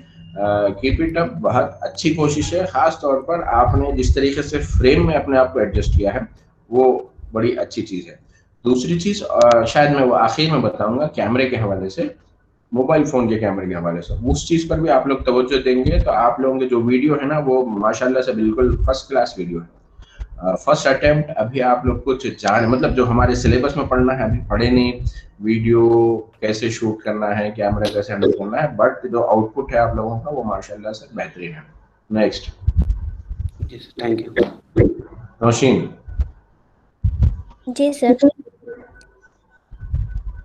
कीप इट अप, बहुत अच्छी कोशिश है। खास तौर पर आपने जिस तरीके से फ्रेम में अपने आप को एडजस्ट किया है वो बड़ी अच्छी चीज़ है। दूसरी चीज़ शायद मैं वो आखिर में बताऊंगा, कैमरे के हवाले से, मोबाइल फ़ोन के कैमरे के हवाले से, उस चीज़ पर भी आप लोग तवज्जो देंगे तो आप लोगों के जो वीडियो है ना वो माशाल्लाह से बिल्कुल फर्स्ट क्लास वीडियो है। फर्स्ट अटेम्प्ट, अभी आप लोग कुछ जान, मतलब जो हमारे सिलेबस में पढ़ना है अभी पढ़े नहीं, वीडियो कैसे शूट करना है, कैमरा कैसे हैंडल करना है, बट जो आउटपुट है आप लोगों का वो माशाल्लाह से बेहतरीन है। नेक्स्ट। Thank you. नौशीन। जी सर।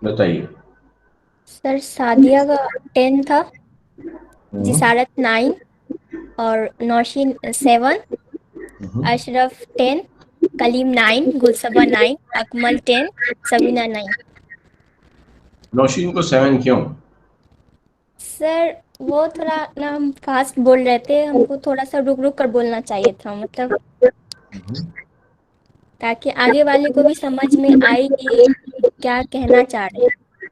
बताइए। सर सादिया का 10 था, जिसारत 9 और नौशीन 7, अशरफ 10, कलीम 9, गुलसबा 9, अकमल 10, सबीना 9। नौशीन को 7 क्यों? सर वो थोड़ा ना हम फास्ट बोल रहे थे, हमको थोड़ा सा रुक रुक कर बोलना चाहिए था, मतलब ताकि आगे वाले को भी समझ में आए कि क्या कहना चाह रहे हैं।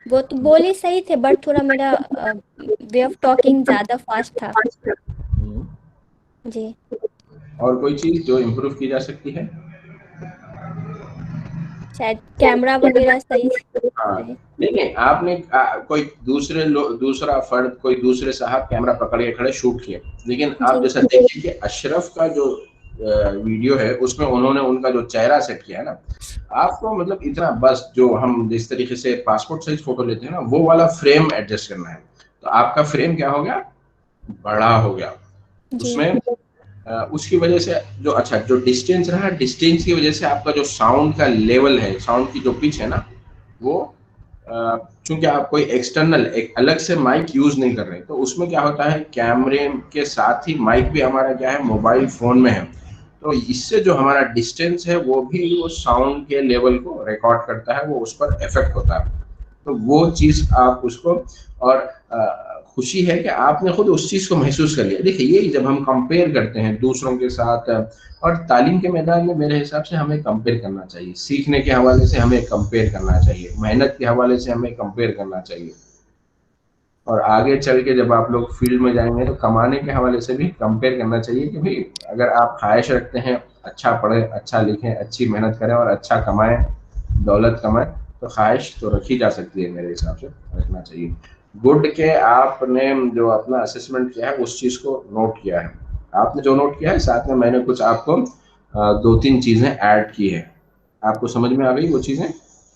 वो तो बोले सही थे, बट थोड़ा मेरा वे ऑफ टॉकिंग ज़्यादा फास्ट था जी। और कोई चीज़ जो इम्प्रूव की जा सकती है? शायद कैमरा वगैरह सही। हाँ, नहीं, आपने कोई दूसरा फर्द, कोई दूसरे साहब कैमरा पकड़ के खड़े शूट किए, लेकिन आप जैसा देखिए कि अशरफ का जो ویڈیو ہے اس میں انہوں نے ان کا جو چہرہ سیٹ کیا ہے نا, آپ کو مطلب اتنا بس جو ہم جس طریقے سے پاسپورٹ سائز فوٹو لیتے ہیں نا وہ والا فریم ایڈجسٹ کرنا ہے. تو آپ کا فریم کیا ہو گیا, بڑا ہو گیا. اس میں اس کی وجہ سے جو اچھا جو ڈسٹینس رہا, ڈسٹینس کی وجہ سے آپ کا جو ساؤنڈ کا لیول ہے, ساؤنڈ کی جو پچ ہے نا, وہ چونکہ آپ کوئی ایکسٹرنل ایک الگ سے مائک یوز نہیں کر رہے, تو اس میں کیا ہوتا ہے کیمرے کے ساتھ ہی مائک بھی ہمارا کیا ہے موبائل فون میں ہے, تو اس سے جو ہمارا ڈسٹینس ہے وہ بھی وہ ساؤنڈ کے لیول کو ریکارڈ کرتا ہے, وہ اس پر افیکٹ ہوتا ہے. تو وہ چیز آپ اس کو, اور خوشی ہے کہ آپ نے خود اس چیز کو محسوس کر لیا. دیکھیے یہ جب ہم کمپیئر کرتے ہیں دوسروں کے ساتھ, اور تعلیم کے میدان میں میرے حساب سے ہمیں کمپیئر کرنا چاہیے, سیکھنے کے حوالے سے ہمیں کمپیئر کرنا چاہیے, محنت کے حوالے سے ہمیں کمپیئر کرنا چاہیے, اور آگے چل کے جب آپ لوگ فیلڈ میں جائیں گے تو کمانے کے حوالے سے بھی کمپیئر کرنا چاہیے کہ بھائی اگر آپ خواہش رکھتے ہیں اچھا پڑھیں, اچھا لکھیں, اچھی محنت کریں اور اچھا کمائیں, دولت کمائیں, تو خواہش تو رکھی جا سکتی ہے, میرے حساب سے رکھنا چاہیے. گڈ کہ آپ نے جو اپنا اسسمنٹ کیا ہے اس چیز کو نوٹ کیا ہے, آپ نے جو نوٹ کیا ہے ساتھ میں نے کچھ آپ کو 2-3 چیزیں ایڈ کی ہیں, آپ کو سمجھ میں آ گئی وہ چیزیں؟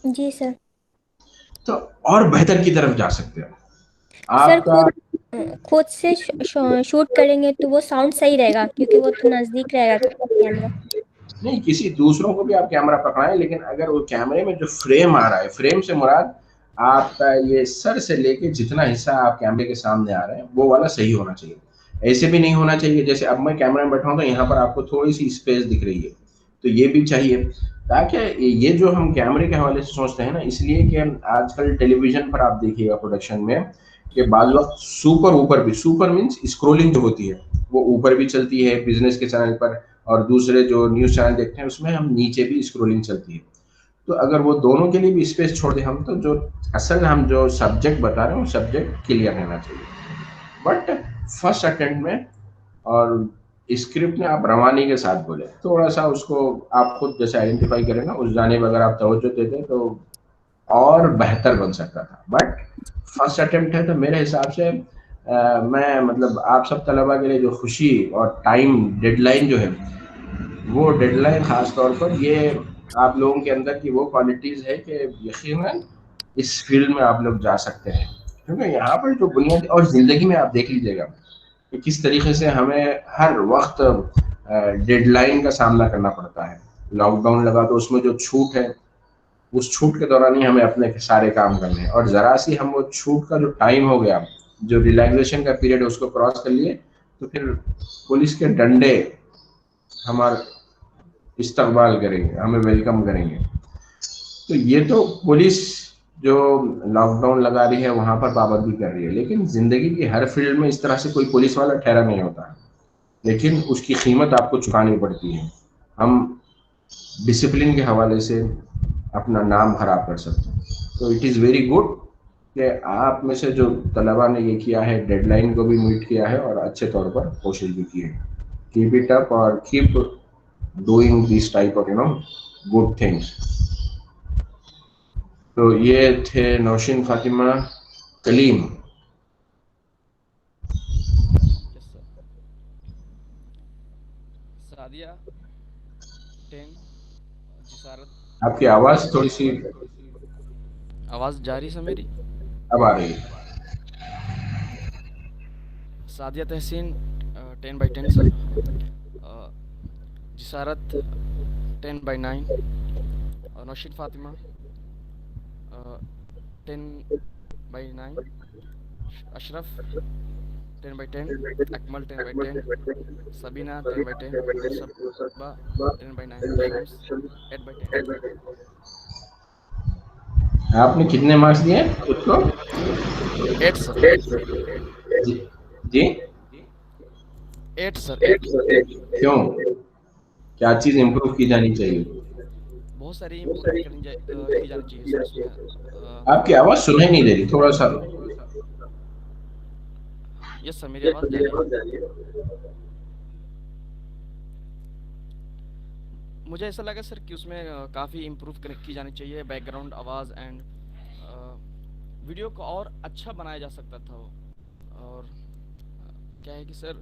جی سر. تو اور بہتر کی طرف جا سکتے ہیں سر. آپ کا. خود سے شوٹ کریں گے تو وہ ساؤنڈ صحیح رہے گا کیونکہ وہ تو نزدیک رہے گا کیمرہ. نہیں, کسی دوسروں کو بھی آپ کیمرہ پکڑائیں, لیکن اگر وہ کیمرے میں جو فریم آ رہا ہے, فریم سے مراد آپ کا یہ سر سے لے کے جتنا حصہ آپ کیمرے کے سامنے آ رہے ہیں وہ والا صحیح ہونا چاہیے. ایسے بھی نہیں ہونا چاہیے جیسے اب میں کیمرے میں بیٹھا ہوں تو یہاں پر آپ کو تھوڑی سی اسپیس دکھ رہی ہے, تو یہ بھی چاہیے. تاکہ یہ جو ہم کیمرے کے حوالے سے سوچتے ہیں نا, اس لیے کہ آج کل ٹیلی ویژن پر آپ دیکھیے گا پروڈکشن میں کہ بعض وقت اوپر بھی سپر مینس اسکرولنگ جو ہوتی ہے وہ اوپر بھی چلتی ہے بزنس کے چینل پر, اور دوسرے جو نیوز چینل دیکھتے ہیں اس میں ہم نیچے بھی اسکرولنگ چلتی ہے. تو اگر وہ دونوں کے لیے بھی اسپیس چھوڑ دیں ہم, تو جو اصل ہم جو سبجیکٹ بتا رہے ہیں وہ سبجیکٹ کلیئر رہنا چاہیے. بٹ فرسٹ اٹیمپٹ میں اور اسکرپٹ میں آپ روانی کے ساتھ بولے, تھوڑا سا اس کو آپ خود جیسے آئیڈینٹیفائی کریں نا اس جانب اگر آپ توجہ دیتے تو اور بہتر بن سکتا تھا. بٹ فرسٹ اٹیمپٹ ہے تو میرے حساب سے میں مطلب آپ سب طلباء کے لیے جو خوشی اور ٹائم ڈیڈ لائن جو ہے, وہ ڈیڈ لائن خاص طور پر یہ آپ لوگوں کے اندر کی وہ کوالٹیز ہے کہ یقیناً اس فیلڈ میں آپ لوگ جا سکتے ہیں. کیونکہ یہاں پر جو بنیادی اور زندگی میں آپ دیکھ لیجیے گا کہ کس طریقے سے ہمیں ہر وقت ڈیڈ لائن کا سامنا کرنا پڑتا ہے. لاک ڈاؤن لگا تو اس میں جو چھوٹ ہے اس چھوٹ کے دوران ہی ہمیں اپنے سارے کام کرنے ہیں, اور ذرا سی ہم وہ چھوٹ کا جو ٹائم ہو گیا, جو ریلیکسیشن کا پیریڈ ہے اس کو کراس کر لیے تو پھر پولیس کے ڈنڈے ہمارا استقبال کریں گے, ہمیں ویلکم کریں گے. تو یہ تو پولیس جو لاک ڈاؤن لگا رہی ہے وہاں پر پابندی کر رہی ہے, لیکن زندگی کی ہر فیلڈ میں اس طرح سے کوئی پولیس والا ٹھہرا نہیں ہوتا, لیکن اس کی قیمت آپ کو چکانی پڑتی ہے. ہم ڈسپلن کے حوالے سے اپنا نام خراب کر سکتے ہیں. تو اٹ از ویری گڈ کہ آپ میں سے جو طلباء نے یہ کیا ہے, ڈیڈ لائن کو بھی میٹ کیا ہے اور اچھے طور پر کوشش بھی کی ہے. کیپ اٹ اپ اور keep doing this type of good things. تو یہ تھے نوشین فاطمہ کلیم. سعدیہ 10 جسارت. آپ کی آواز تھوڑی سی آواز جاری سے میری اب آ رہی ہے. سعدیہ تحسین 10/10 سر. جسارت 10/9. اور نوشین فاطمہ 10/9. اشرف 10/10. اکمل 10/10. سبینہ 10/10. صبا 10/9. شمس 8/10. آپ نے کتنے مارکس دیے خود کو؟ 8 سر. جی 8 سر. کیوں, کیا چیز امپروو کی جانی چاہیے؟ بہت ساری امپروومنٹ کی جانی چاہیے سر اس میں. آپ کی آواز سنائی نہیں دے رہی, تھوڑا سا. یس سر میری آواز جا رہی ہے. مجھے ایسا لگا سر کہ اس میں کافی امپروو کی جانی چاہیے. بیک گراؤنڈ آواز اینڈ ویڈیو کو اور اچھا بنایا جا سکتا تھا. اور کیا ہے کہ سر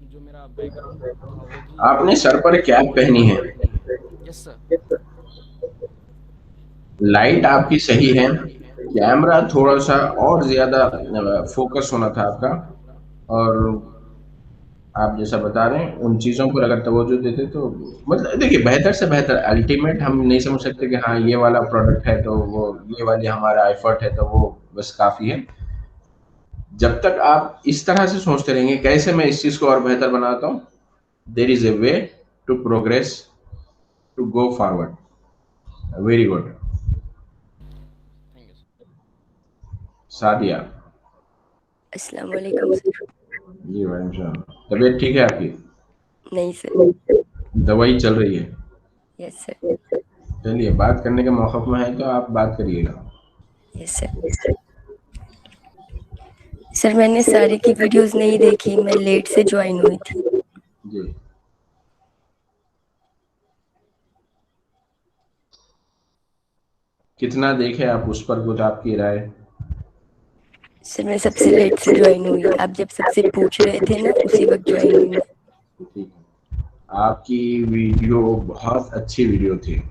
जो मेरा बैकग्राउंड था वो भी आपने सर पर कैप पहनी है, यस सर। लाइट आपकी सही है, कैमरा थोड़ा सा और ज्यादा फोकस होना था आपका, और आप जैसा बता रहे हैं उन चीज़ों पर अगर तवज्जो देते तो मतलब देखिए बेहतर से बेहतर, अल्टीमेट हम नहीं समझ सकते कि हाँ ये वाला प्रोडक्ट है तो वो ये वाली हमारा एफर्ट है तो वो बस काफ़ी है। जब तक आप इस तरह से सोचते रहेंगे कैसे मैं इस चीज़ को और बेहतर बनाता हूँ, there is a way to progress, to go forward. Very good. Sadia. अस्सलाम वालेकुम सर। जी वालेकुम सलाम। तबीयत ठीक है आपकी? नहीं सर। दवाई चल रही है? Yes sir. चलिए, बात करने के मौक़िफ़ में है तो आप बात करिएगा। Yes sir. सर मैंने सारी की वीडियोस नहीं देखी, मैं लेट से ज्वाइन हुई थी। जी। कितना देखे आप, उस पर कुछ आपकी राय? सर मैं सबसे लेट से ज्वाइन हुई, आप जब सबसे पूछ रहे थे ना उसी वक्त ज्वाइन हुई मैं। ठीक है। आपकी वीडियो बहुत अच्छी वीडियो थी।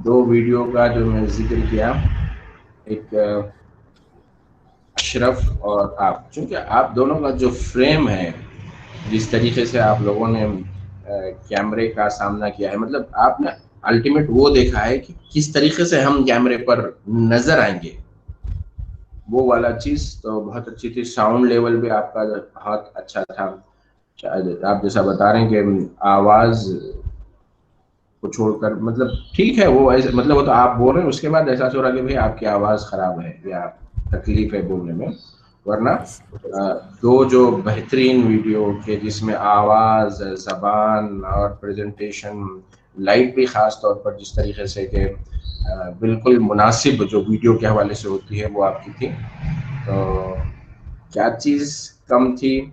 2 वीडियो का जो मैं जिक्र किया, एक अशरफ और आप, चूँकि आप दोनों का जो फ्रेम है, जिस तरीके से आप लोगों ने कैमरे का सामना किया है, मतलब आपने अल्टीमेट वो देखा है कि किस तरीके से हम कैमरे पर नज़र आएंगे, वो वाला चीज़ तो बहुत अच्छी थी। साउंड लेवल भी आपका बहुत अच्छा था। शायद आप जैसा बता रहे हैं कि आवाज़ को छोड़कर, मतलब ठीक है वो ऐसे, मतलब वो तो आप बोल रहे हैं उसके बाद एहसास हो रहा है कि भाई आपकी आवाज़ ख़राब है या तकलीफ़ है बोलने में, वरना 2 जो बेहतरीन वीडियो के जिसमें आवाज़, ज़बान और प्रेजेंटेशन, लाइट भी ख़ास तौर पर जिस तरीके से कि बिल्कुल मुनासिब जो वीडियो के हवाले से होती है वो आपकी थी। तो क्या चीज़ कम थी?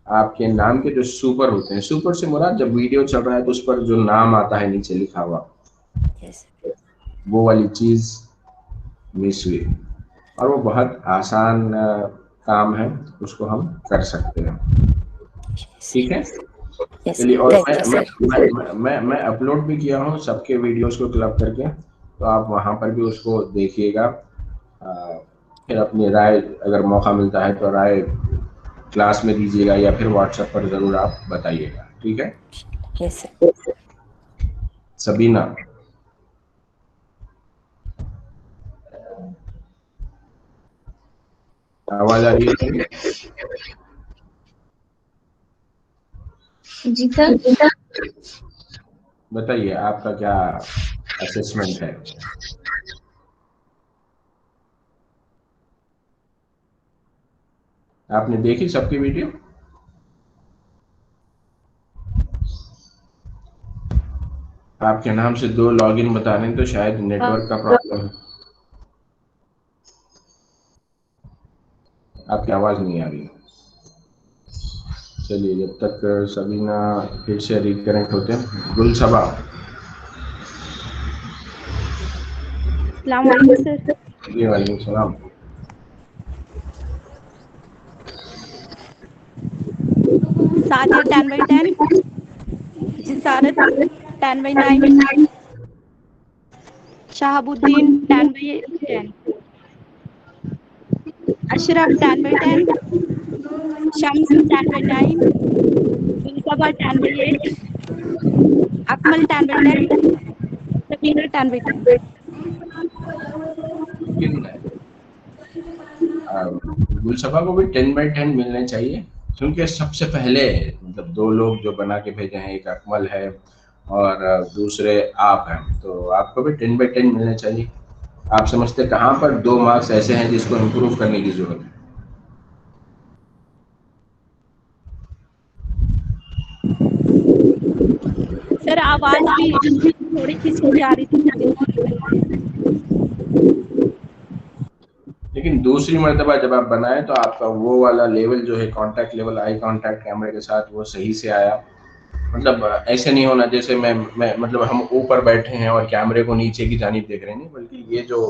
आपके नाम के जो सुपर होते हैं, सुपर से मुराद जब वीडियो चल रहा है तो उस पर जो नाम आता है नीचे लिखा हुआ, वो वाली चीज़ मिस हुई, और वो बहुत आसान काम है, उसको हम कर सकते हैं। ठीक है, चलिए। और मैं अपलोड भी किया हूँ सबके वीडियोस को क्लब करके, तो आप वहाँ पर भी उसको देखिएगा। फिर अपनी राय अगर मौका मिलता है तो राय क्लास में दीजिएगा या फिर व्हाट्सएप पर ज़रूर आप बताइएगा। ठीक है? Yes sir. सबीना। आवाज आ रही है? जी सर। बताइए आपका क्या असेसमेंट है? आपने देखी सबकी वीडियो? आपके नाम से 2 लॉगिन बता रहे हैं तो शायद नेटवर्क का प्रॉब्लम है। आपकी आवाज़ नहीं आ रही। चलिए, जब तक सबीना फिर से रिकनेक्ट होते हैं, गुलसबा। अस्सलाम वालेकुम सर। जी वालेकुम सलाम। सादिया 10/10, जिसारत 10/9, शहाबुद्दीन 10/10, अशरफ 10/10, शम्स 10/9, गुलसबा 10/8, अकमल 10/10, सबीना 10/10। गुलसबा को भी 10/10 मिलने चाहिए, क्योंकि सबसे पहले मतलब 2 लोग जो बना के भेजे हैं, एक अकमल है और दूसरे आप हैं, तो आपको भी 10/10 मिलने चाहिए। आप समझते कहाँ पर 2 मार्क्स ऐसे हैं जिसको इम्प्रूव करने की जरूरत है? सर आवाज भी थोड़ी सी आ रही थी, लेकिन दूसरी मर्तबा जब आप बनाए तो आपका वो वाला लेवल जो है, कांटेक्ट लेवल, आई कांटेक्ट कैमरे के साथ, वो सही से आया। मतलब ऐसे नहीं होना जैसे मैं मतलब हम ऊपर बैठे हैं और कैमरे को नीचे की जानिब देख रहे हैं, नहीं, बल्कि ये जो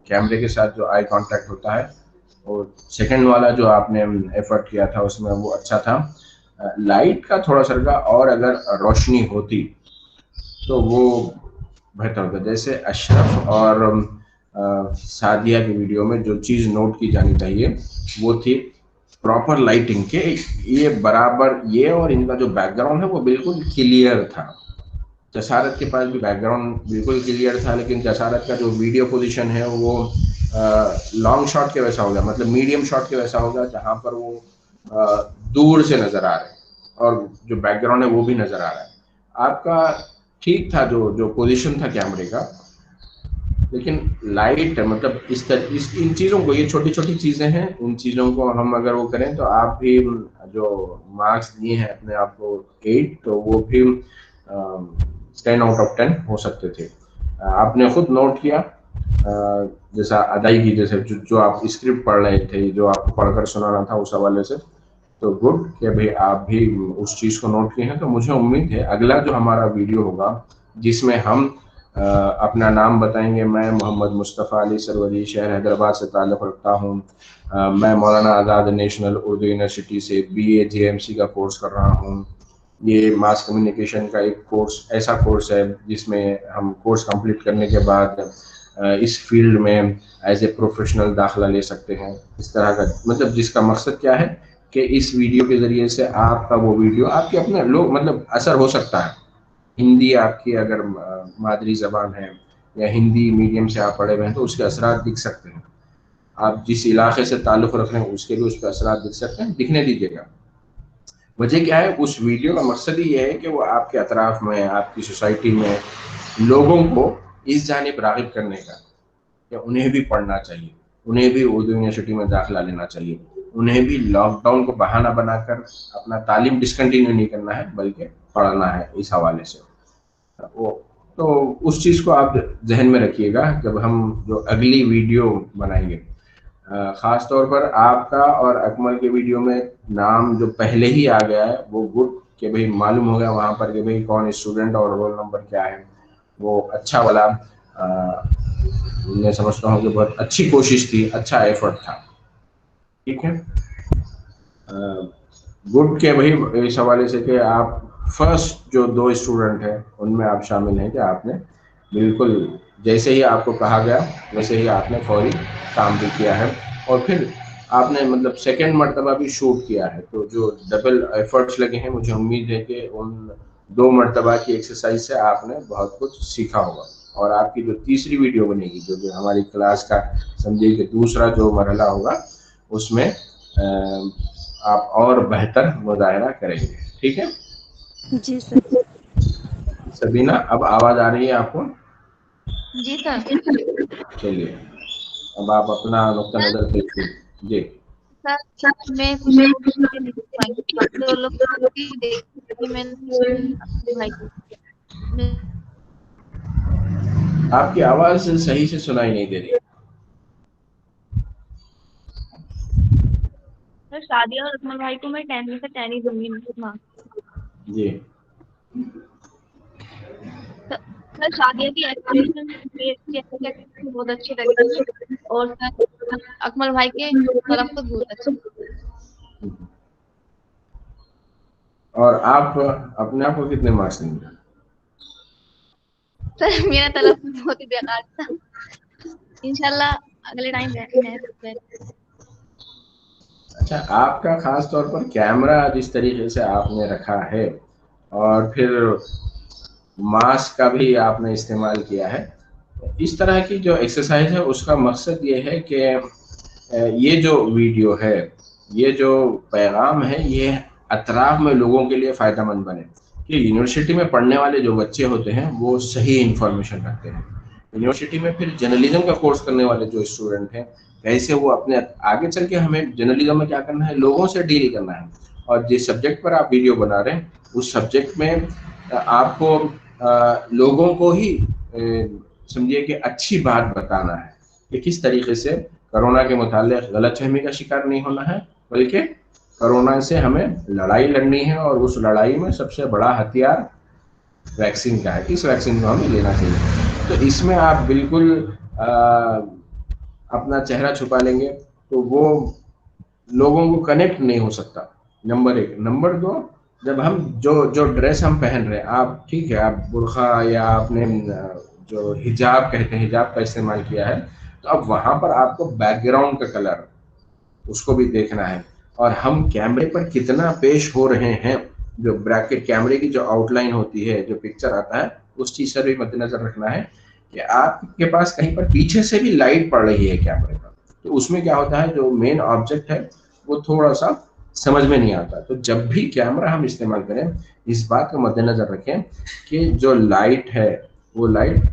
कैमरे के साथ जो आई कांटेक्ट होता है, और सेकंड वाला जो आपने एफर्ट किया था उसमें वो अच्छा था। लाइट का थोड़ा सा और अगर रोशनी होती तो वो बेहतर होता। जैसे अशरफ और सादिया की वीडियो में जो चीज़ नोट की जानी चाहिए वो थी प्रॉपर लाइटिंग के, ये बराबर ये और इनका जो बैकग्राउंड है वो बिल्कुल क्लियर था। जसारत के पास भी बैकग्राउंड बिल्कुल क्लियर था, लेकिन जसारत का जो वीडियो पोजीशन है वो लॉन्ग शॉट के वैसा हो गया, मतलब मीडियम शॉट के वैसा हो गया, जहाँ पर वो दूर से नज़र आ रहे हैं और जो बैकग्राउंड है वो भी नज़र आ रहा है। आपका ठीक था जो पोजीशन था कैमरे का, लेकिन लाइट मतलब इन चीज़ों को, ये छोटी छोटी चीज़ें हैं, इन चीज़ों को हम अगर वो करें तो आप भी जो मार्क्स दिए हैं अपने आप को 8, तो वो भी 10 आउट ऑफ 10 हो सकते थे। आपने खुद नोट किया जैसा अदायगी, जैसे जो आप स्क्रिप्ट पढ़ रहे थे, जो आपको पढ़कर सुनाना था उस हवाले से, तो गुड कि भाई आप भी उस चीज़ को नोट किए हैं। तो मुझे उम्मीद है अगला जो हमारा वीडियो होगा जिसमें हम अपना नाम बताएंगे, मैं मोहम्मद मुस्तफ़ा अली सरवरी शहर हैदराबाद से ताल्लुक़ रखता हूँ, मैं मौलाना आज़ाद नेशनल उर्दू यूनिवर्सिटी से BA JMC का कोर्स कर रहा हूँ। ये मास कम्युनिकेशन का एक कोर्स, ऐसा कोर्स है जिसमें हम कोर्स कंप्लीट करने के बाद इस फील्ड में एज ए प्रोफेशनल दाखिला ले सकते हैं। इस तरह का मतलब जिसका मकसद क्या है कि इस वीडियो के ज़रिए से आपका वो वीडियो आपके अपने लोग मतलब असर हो सकता है। हिंदी आपकी अगर मादरी ज़बान है या हिंदी मीडियम से आप पढ़े हुए हैं तो उसके असरात दिख सकते हैं। आप जिस इलाके से ताल्लुक़ रख रहे हैं उसके भी उस पर असरात दिख सकते हैं, दिखने दीजिएगा। वजह क्या है, उस वीडियो का मकसद ही ये है कि वो आपके अतराफ़ में, आपकी सोसाइटी में लोगों को इस जानिब राग़िब करने का कि उन्हें भी पढ़ना चाहिए, उन्हें भी उर्दू यूनिवर्सिटी में दाखिला लेना चाहिए, उन्हें भी लॉकडाउन को बहाना बनाकर अपना तालीम डिसकंटिन्यू नहीं करना है बल्कि पढ़ना है। इस हवाले से तो उस चीज़ को आप जहन में रखिएगा जब हम जो अगली वीडियो बनाएंगे। ख़ास तौर पर आपका और अकमल के वीडियो में नाम जो पहले ही आ गया है वो गुड कि भाई मालूम हो गया वहाँ पर कि भाई कौन स्टूडेंट और रोल नंबर क्या है, वो अच्छा वाला मैं समझता हूँ कि बहुत अच्छी कोशिश थी, अच्छा एफर्ट था। ठीक है, गुड के भाई इस हवाले से कि आप फर्स्ट जो 2 स्टूडेंट हैं उनमें आप शामिल हैं कि आपने बिल्कुल जैसे ही आपको कहा गया वैसे ही आपने फौरी काम भी किया है और फिर आपने मतलब सेकंड मर्तबा भी शूट किया है। तो जो डबल एफर्ट्स लगे हैं, मुझे उम्मीद है कि उन 2 मर्तबा की एक्सरसाइज से आपने बहुत कुछ सीखा होगा और आपकी जो तीसरी वीडियो बनेगी जो हमारी क्लास का समझिए कि दूसरा जो मरहला होगा उसमें आप और बेहतर मुजाहरा करेंगे। ठीक है जी सर। सबीना, अब आवाज़ आ रही है आपको? जी सर। चलिए अब आप अपना नुक्ता नज़र पेश कीजिए। जी सर, मैं कुछ तो लोग आपकी आवाज़ सही से सुनाई नहीं दे रही। सर सादिया और अकमल भाई को मैं 10 में से 10 ही दूंगी मार्क्स। जी सर सादिया की एक्सप्रेशन बहुत अच्छी लगी और सर अकमल भाई के तरफ तो बहुत अच्छे। और आप अपने आप को कितने मार्क्स देंगे? सर मेरा तरफ बहुत ही बेकार था, इंशाल्लाह अगले टाइम है। अच्छा, आपका खास तौर पर कैमरा जिस तरीके से आपने रखा है और फिर मास्क का भी आपने इस्तेमाल किया है, इस तरह की जो एक्सरसाइज है उसका मकसद ये है कि ये जो वीडियो है, ये जो पैगाम है, ये अतराफ में लोगों के लिए फ़ायदेमंद बने कि यूनिवर्सिटी में पढ़ने वाले जो बच्चे होते हैं वो सही इन्फॉर्मेशन रखते हैं। यूनिवर्सिटी में फिर जर्नलिज्म का कोर्स करने वाले जो स्टूडेंट हैं, कैसे वो अपने आगे चल के हमें जर्नलिज्म में क्या करना है, लोगों से डील करना है। और जिस सब्जेक्ट पर आप वीडियो बना रहे हैं उस सब्जेक्ट में आपको लोगों को ही समझिए कि अच्छी बात बताना है कि किस तरीके से कोरोना के मुताल्लिक़ गलतफहमी का शिकार नहीं होना है, बल्कि कोरोना से हमें लड़ाई लड़नी है और उस लड़ाई में सबसे बड़ा हथियार वैक्सीन का है। इस वैक्सीन को हमें लेना चाहिए। तो इसमें आप बिल्कुल अपना चेहरा छुपा लेंगे तो वो लोगों को कनेक्ट नहीं हो सकता। नंबर 1। नंबर 2, जब हम जो ड्रेस हम पहन रहे हैं, आप ठीक है, आप बुर्खा या आपने जो हिजाब कहते हैं, हिजाब का इस्तेमाल किया है, तो अब वहाँ पर आपको बैकग्राउंड का कलर उसको भी देखना है, और हम कैमरे पर कितना पेश हो रहे हैं, जो ब्रैकेट कैमरे की जो आउटलाइन होती है, जो पिक्चर आता है, उस चीज़ से भी मद्देनजर रखना है कि आपके पास कहीं पर पीछे से भी लाइट पड़ रही है कैमरे पर, तो उसमें क्या होता है, जो मेन ऑब्जेक्ट है वो थोड़ा सा समझ में नहीं आता। तो जब भी कैमरा हम इस्तेमाल करें, इस बात का मद्देनजर रखें कि जो लाइट है वो लाइट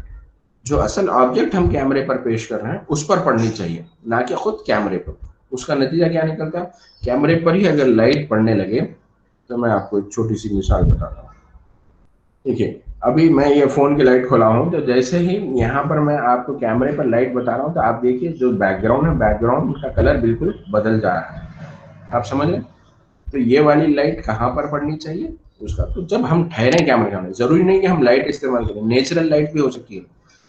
जो असल ऑब्जेक्ट हम कैमरे पर पेश कर रहे हैं उस पर पड़नी चाहिए, ना कि खुद कैमरे पर। उसका नतीजा क्या निकलता है, कैमरे पर ही अगर लाइट पड़ने लगे, तो मैं आपको एक छोटी सी मिसाल बताता हूँ। देखिए, अभी मैं ये फ़ोन की लाइट खोला हूँ, तो जैसे ही यहाँ पर मैं आपको कैमरे पर लाइट बता रहा हूँ, तो आप देखिए जो बैकग्राउंड है, बैकग्राउंड का कलर बिल्कुल बदल जा रहा है। आप समझ रहे? तो ये वाली लाइट कहाँ पर पड़नी चाहिए उसका, तो जब हम ठहरे कैमरे के सामने, ज़रूरी नहीं कि हम लाइट इस्तेमाल करें, नेचुरल लाइट भी हो सकती है,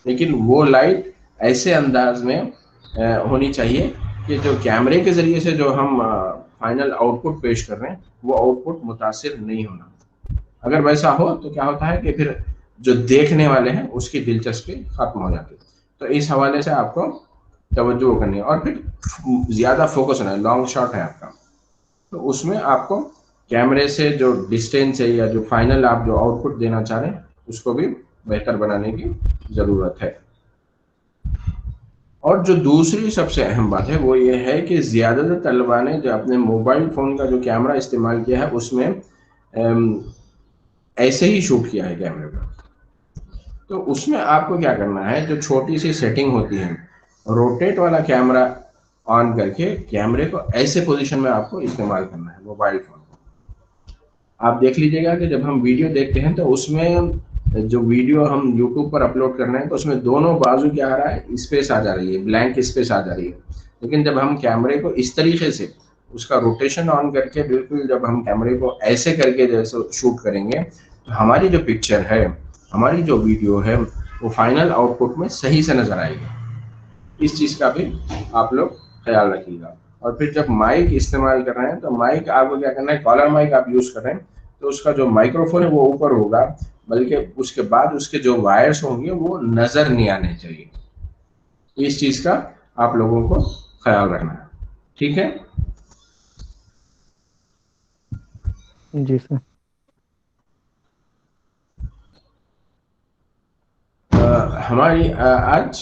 लेकिन वो लाइट ऐसे अंदाज में होनी चाहिए कि जो कैमरे के ज़रिए से जो हम फाइनल आउटपुट पेश कर रहे हैं, वो आउटपुट मुतासिर नहीं होना। अगर वैसा हो तो क्या होता है कि फिर जो देखने वाले हैं उसकी दिलचस्पी खत्म हो जाती है। तो इस हवाले से आपको तवज्जो करनी है, और फिर ज़्यादा फोकस होना है। लॉन्ग शॉट है आपका, तो उसमें आपको कैमरे से जो डिस्टेंस है या जो फाइनल आप जो आउटपुट देना चाह रहे हैं उसको भी बेहतर बनाने की ज़रूरत है। और जो दूसरी सबसे अहम बात है वो ये है कि ज़्यादातर तलबा ने जो अपने मोबाइल फ़ोन का जो कैमरा इस्तेमाल किया है उसमें ऐसे ही शूट किया है कैमरे पर। तो उसमें आपको क्या करना है, जो छोटी सी सेटिंग होती है, रोटेट वाला कैमरा ऑन करके कैमरे को ऐसे पोजीशन में आपको इस्तेमाल करना है मोबाइल फ़ोन को। आप देख लीजिएगा कि जब हम वीडियो देखते हैं तो उसमें जो वीडियो हम YouTube पर अपलोड कर रहे हैं तो उसमें दोनों बाजू क्या आ रहा है, स्पेस आ जा रही है, ब्लैंक स्पेस आ जा रही है। लेकिन जब हम कैमरे को इस तरीके से उसका रोटेशन ऑन करके बिल्कुल जब हम कैमरे को ऐसे करके जैसे शूट करेंगे, तो हमारी जो पिक्चर है, हमारी जो वीडियो है, वो फाइनल आउटपुट में सही से नज़र आएगी। इस चीज़ का भी आप लोग ख्याल रखिएगा। और फिर जब माइक इस्तेमाल कर रहे हैं तो माइक आपको क्या करना है, कॉलर माइक आप यूज़ कर रहे हैं तो उसका जो माइक्रोफोन है वो ऊपर होगा, बल्कि उसके बाद उसके जो वायर्स होंगे वो नज़र नहीं आने चाहिए। इस चीज़ का आप लोगों को ख्याल रखना है, ठीक है? जी सर। हमारी आज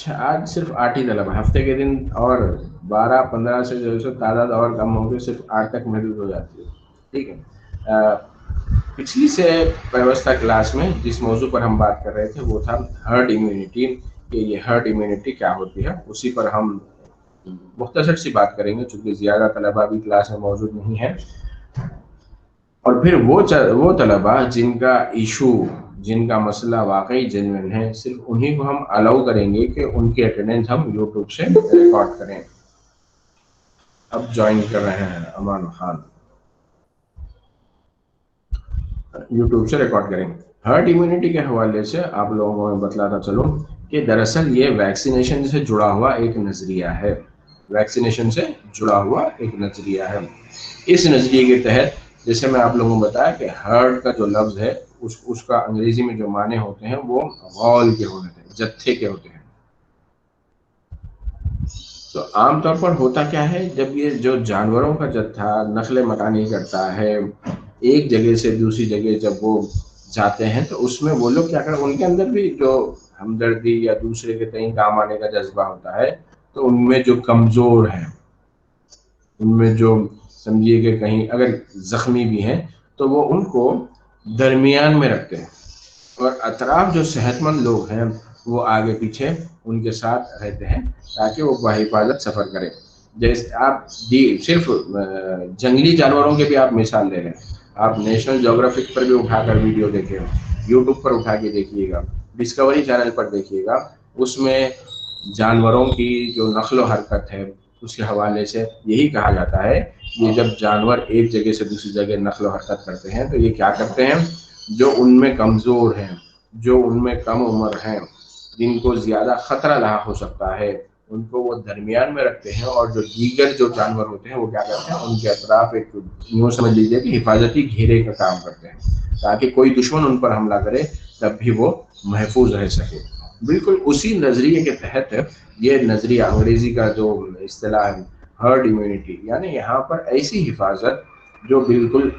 सिर्फ 8 ही तलब, हफ्ते के दिन और 12-15 से जो है तादाद और कम होकर सिर्फ 8 तक महदूद हो जाती है, ठीक है? पिछली से व्यवस्था क्लास में जिस मौजू पर हम बात कर रहे थे वो था हर्ड इम्यूनिटी, कि ये हर्ड इम्यूनिटी क्या होती है, उसी पर हम मुख्तसर सी बात करेंगे चूँकि ज़्यादा तलबा भी क्लास में मौजूद नहीं है। और फिर वो तलबा जिनका इशू, जिनका मसला वाकई जेन्युइन है, सिर्फ उन्हीं को हम अलाउ करेंगे कि उनकी अटेंडेंस हम यूट्यूब से रिकॉर्ड करें। अब ज्वाइन कर रहे हैं अमान खान, यूट्यूब से रिकॉर्ड करेंगे। हर्ड इम्यूनिटी के हवाले से आप लोगों को मैं बतलाता चलूँ कि दरअसल ये वैक्सीनेशन से जुड़ा हुआ एक नज़रिया है, वैक्सीनेशन से जुड़ा हुआ एक नज़रिया है। इस नज़रिए के तहत जैसे मैं आप लोगों को बताया कि हर्ड का जो लफ्ज़ है उसका अंग्रेज़ी में जो माने होते हैं वो गौल के होते हैं, जत्थे के होते हैं। तो आमतौर पर होता क्या है, जब ये जो जानवरों का जत्था नस्ल मकानी करता है, एक जगह से दूसरी जगह जब वो जाते हैं, तो उसमें वो लोग क्या करते हैं, उनके अंदर भी जो हमदर्दी या दूसरे के कहीं काम आने का जज्बा होता है, तो उनमें जो कमज़ोर हैं, उनमें जो समझिए कि कहीं अगर ज़ख्मी भी हैं तो वो उनको दरमियान में रखते हैं, और अतराफ जो सेहतमंद लोग हैं वो आगे पीछे उनके साथ रहते हैं ताकि वो बाहिफाजत सफ़र करें। जैसे आप सिर्फ जंगली जानवरों के भी आप मिसाल ले लें, आप नेशनल ज्योग्राफिक पर भी उठाकर वीडियो देखें, यूट्यूब पर उठा के देखिएगा, डिस्कवरी चैनल पर देखिएगा, उसमें जानवरों की जो नस्ल हरकत है उसके हवाले से यही कहा जाता है कि जब जानवर एक जगह से दूसरी जगह नस्ल हरकत करते हैं तो ये क्या करते हैं, जो उनमें कमज़ोर हैं, जो उनमें कम उम्र हैं, जिनको ज़्यादा ख़तरा लाक हो सकता है, ان کو وہ درمیان میں رکھتے ہیں اور جو دیگر جو جانور ہوتے ہیں وہ کیا کرتے ہیں ان کے اطراف ایک یوں سمجھ لیجیے کہ حفاظتی گھیرے کا کام کرتے ہیں تاکہ کوئی دشمن ان پر حملہ کرے تب بھی وہ محفوظ رہ سکے. بالکل اسی نظریے کے تحت یہ نظریہ انگریزی کا جو اصطلاح ہے ہرڈ امیونٹی، یعنی یہاں پر ایسی حفاظت جو بالکل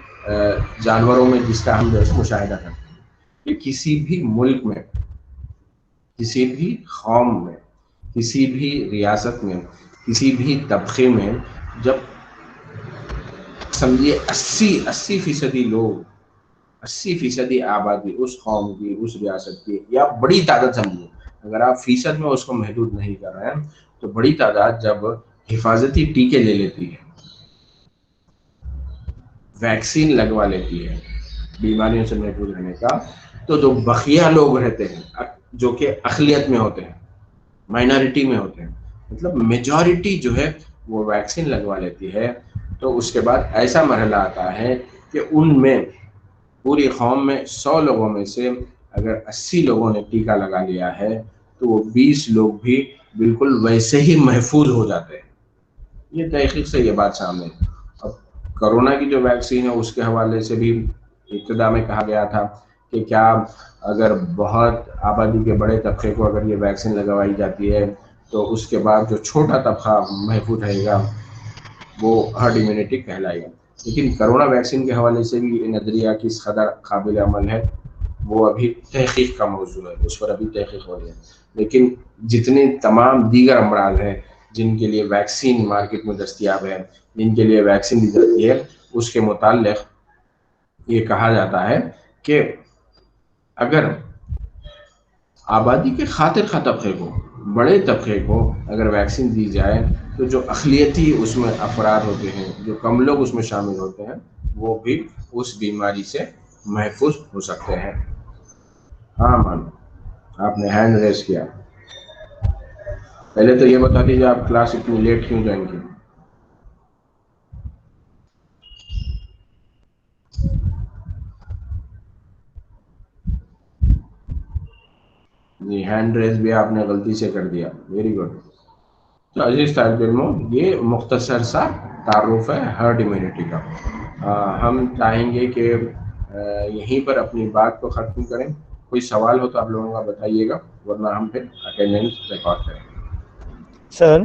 جانوروں میں جس کا ہم جیسے مشاہدہ کرتے ہیں کہ کسی بھی ملک میں، کسی بھی قوم میں، کسی بھی ریاست میں، کسی بھی طبقے میں جب سمجھیے 80% لوگ، 80% آبادی اس قوم کی، اس ریاست کی، یا بڑی تعداد سمجھیے، اگر آپ فیصد میں اس کو محدود نہیں کر رہے ہیں تو بڑی تعداد جب حفاظتی ٹیکے لے لیتی ہے، ویکسین لگوا لیتی ہے بیماریوں سے محفوظ رہنے کا، تو جو بقیہ لوگ رہتے ہیں جو کہ اقلیت میں ہوتے ہیں، مائنارٹی میں ہوتے ہیں، مطلب میجورٹی جو ہے وہ ویکسین لگوا لیتی ہے، تو اس کے بعد ایسا مرحلہ آتا ہے کہ ان میں پوری قوم میں 100 لوگوں میں سے اگر 80 لوگوں نے ٹیکہ لگا لیا ہے تو وہ 20 لوگ بھی بالکل ویسے ہی محفوظ ہو جاتے ہیں. یہ تحقیق سے یہ بات سامنے ہے. اب کرونا کی جو ویکسین ہے اس کے حوالے سے بھی ابتدا میں کہا گیا تھا کہ کیا اگر بہت آبادی کے بڑے طبقے کو اگر یہ ویکسین لگوائی جاتی ہے تو اس کے بعد جو چھوٹا طبقہ محفوظ رہے گا وہ ہرڈ امیونٹی کہلائے گا. لیکن کرونا ویکسین کے حوالے سے بھی یہ نظریہ کس قدر قابل عمل ہے وہ ابھی تحقیق کا موضوع ہے، اس پر ابھی تحقیق ہو رہی ہے. لیکن جتنے تمام دیگر امراض ہیں جن کے لیے ویکسین مارکیٹ میں دستیاب ہے، جن کے لیے ویکسین دی جاتی ہے، اس کے متعلق یہ کہا جاتا ہے کہ اگر آبادی کے خاطر خواہ طبقے کو، بڑے طبقے کو اگر ویکسین دی جائے تو جو اقلیتی اس میں افراد ہوتے ہیں، جو کم لوگ اس میں شامل ہوتے ہیں، وہ بھی اس بیماری سے محفوظ ہو سکتے ہیں. ہاں مان آپ نے ہینڈ ریز کیا. پہلے تو یہ بتا دیجیے آپ کلاس اتنی لیٹ کیوں جوائن کی؟ جی ہینڈ ریز بھی آپ نے غلطی سے کر دیا. Very good. تو عزیز طالب علموں، یہ مختصر سا تعارف ہے ہرڈ امیونٹی کا. ہم چاہیں گے کہ یہیں پر اپنی بات کو ختم کریں. کوئی سوال ہو تو آپ لوگوں کا بتائیے گا، ورنہ ہم پھر اٹینڈنس ریکارڈ کریں. سر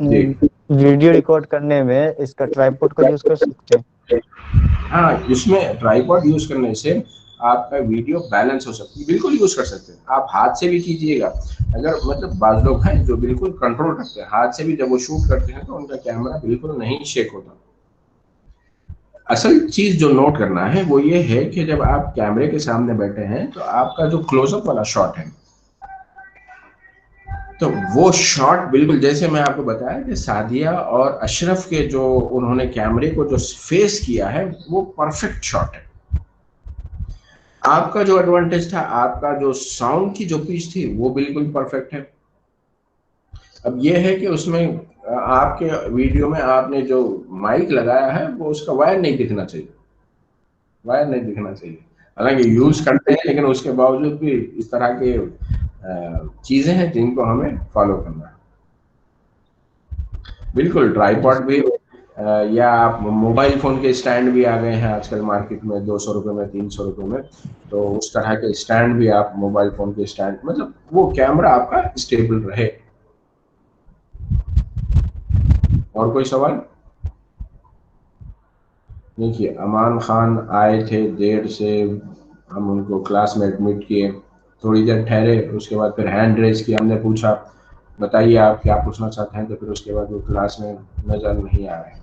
ویڈیو ریکارڈ کرنے میں اس کا ٹرائیپوڈ کا یوز کر سکتے ہیں؟ ہاں، اس میں ٹرائیپوڈ یوز کرنے سے آپ کا ویڈیو بیلنس ہو سکتی ہے. بالکل یوز کر سکتے ہیں. آپ ہاتھ سے بھی کیجیے گا. اگر مطلب بعض لوگ ہیں جو بالکل کنٹرول رکھتے ہیں، ہاتھ سے بھی جب وہ شوٹ کرتے ہیں تو ان کا کیمرہ بالکل نہیں شیک ہوتا. اصل چیز جو نوٹ کرنا ہے وہ یہ ہے کہ جب آپ کیمرے کے سامنے بیٹھے ہیں تو آپ کا جو کلوز اپ والا شاٹ ہے تو وہ شاٹ بالکل جیسے میں آپ کو بتایا کہ سعدیہ اور اشرف کے جو انہوں نے کیمرے کو جو فیس کیا ہے وہ پرفیکٹ شاٹ ہے. آپ کا جو ایڈوانٹیج تھا، آپ کا جو ساؤنڈ کی جو پیچ تھی وہ بالکل پرفیکٹ ہے. اب یہ ہے کہ اس میں آپ کے ویڈیو میں آپ نے جو مائک لگایا ہے وہ اس کا وائر نہیں دکھنا چاہیے. وائر نہیں دکھنا چاہیے. حالانکہ یوز کرتے ہیں لیکن اس کے باوجود بھی اس طرح کے چیزیں ہیں جن کو ہمیں فالو کرنا ہے. بالکل ٹرائیپوڈ بھی یا آپ موبائل فون کے اسٹینڈ بھی آ گئے ہیں آج کل مارکیٹ میں 200 روپے میں، 300 روپے میں. تو اس طرح کے اسٹینڈ بھی آپ موبائل فون کے اسٹینڈ، مطلب وہ کیمرہ آپ کا اسٹیبل رہے. اور کوئی سوال؟ دیکھیے امان خان آئے تھے دیر سے، ہم ان کو کلاس میں ایڈمٹ کیے، تھوڑی دیر ٹھہرے، اس کے بعد پھر ہینڈ ریز کی. ہم نے پوچھا بتائیے آپ کیا پوچھنا چاہتے ہیں، تو پھر اس کے بعد وہ کلاس میں نظر نہیں آ رہے ہیں.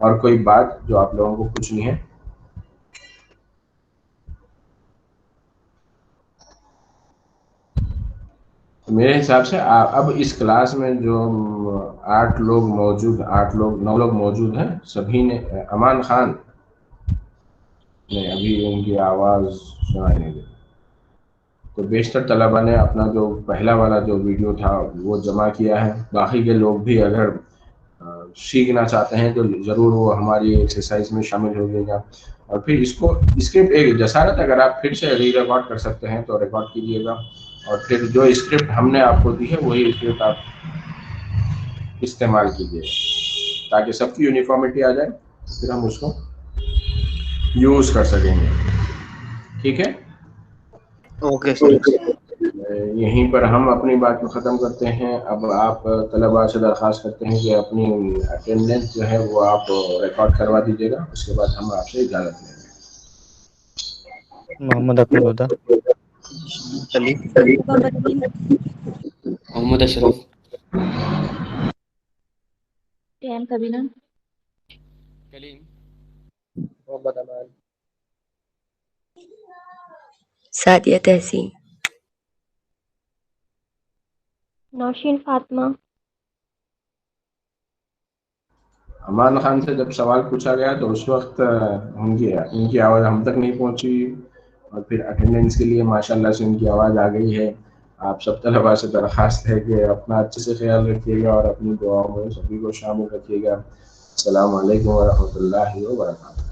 اور کوئی بات جو آپ لوگوں کو پوچھنی ہے؟ میرے حساب سے اب اس کلاس میں جو 8 لوگ موجود، 9 لوگ موجود ہیں، سبھی نے امان خان نہیں، ابھی ان کی آواز سنائی نہیں دی. تو بیشتر طلبہ نے اپنا جو پہلا والا جو ویڈیو تھا وہ جمع کیا ہے. باقی کے لوگ بھی اگر سیکھنا چاہتے ہیں تو ضرور وہ ہماری ایکسرسائز میں شامل ہو جائے گا. اور پھر اس کو اسکرپٹ ایک جسارت اگر آپ پھر سے ری ریکارڈ کر سکتے ہیں تو ریکارڈ کیجیے گا. اور پھر جو اسکرپٹ ہم نے آپ کو دی ہے وہی اسکرپٹ آپ इस्तेमाल कीजिए ताकि सबकी यूनिफॉर्मिटी आ जाए, फिर हम उसको यूज़ कर सकेंगे। ठीक है, ओके सर। यहीं पर हम अपनी बात को ख़त्म करते हैं। अब आप तलबा से दरख्वास्त करते हैं कि अपनी अटेंडेंस जो है वो आप रिकॉर्ड करवा दीजिएगा, उसके बाद हम आपसे इजाज़त लेंगे। मोहम्मद अकमल हुदा, मोहम्मद अशरफ, टेम कबीना, कलीम, मोहम्मद अमान, सादिया तहसीन, नौशीन फातिमा, अमान खान से जब सवाल पूछा गया तो उस वक्त उनकी आवाज़ हम तक नहीं पहुंची, और फिर अटेंडेंस के लिए माशाल्लाह से उनकी आवाज़ आ गई है। आप सब तलबा से दरख्वास्त है कि अपना अच्छे से ख्याल रखिएगा और अपनी दुआओं में सभी को शामिल रखिएगा। अस्सलामु अलैकुम व रहमतुल्लाहि व बरकातहू।